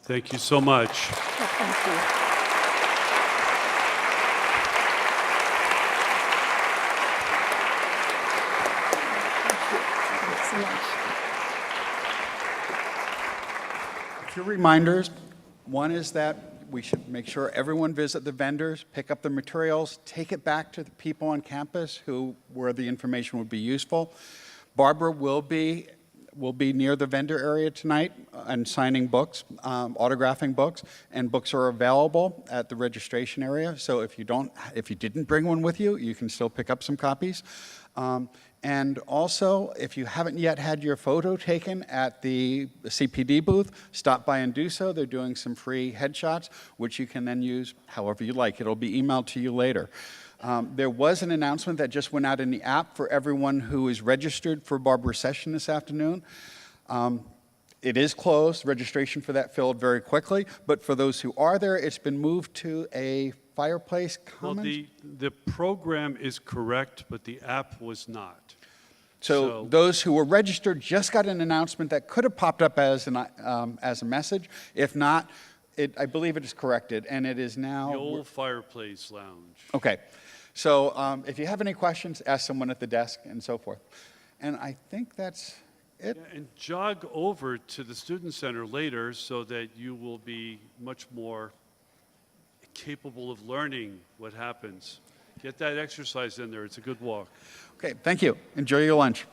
Thank you so much. Well, thank you. So much. A few reminders. One is that we should make sure everyone visit the vendors, pick up the materials, take it back to the people on campus where the information would be useful. Barbara will be near the vendor area tonight and signing books, autographing books, and books are available at the registration area. So if you didn't bring one with you, you can still pick up some copies. And also, if you haven't yet had your photo taken at the CPD booth, stop by and do so. They're doing some free headshots, which you can then use however you like. It'll be emailed to you later. There was an announcement that just went out in the app for everyone who is registered for Barbara's session this afternoon. It is closed. Registration for that filled very quickly. But for those who are there, it's been moved to a Fireplace Commons. Well, the program is correct, but the app was not. So those who were registered just got an announcement that could have popped up as a message. If not, I believe it is corrected, and it is now... The old Fireplace Lounge. Okay. So if you have any questions, ask someone at the desk and so forth. And I think that's it. Yeah, and jog over to the Student Center later so that you will be much more capable of learning what happens. Get that exercise in there. It's a good walk. Okay, thank you. Enjoy your lunch.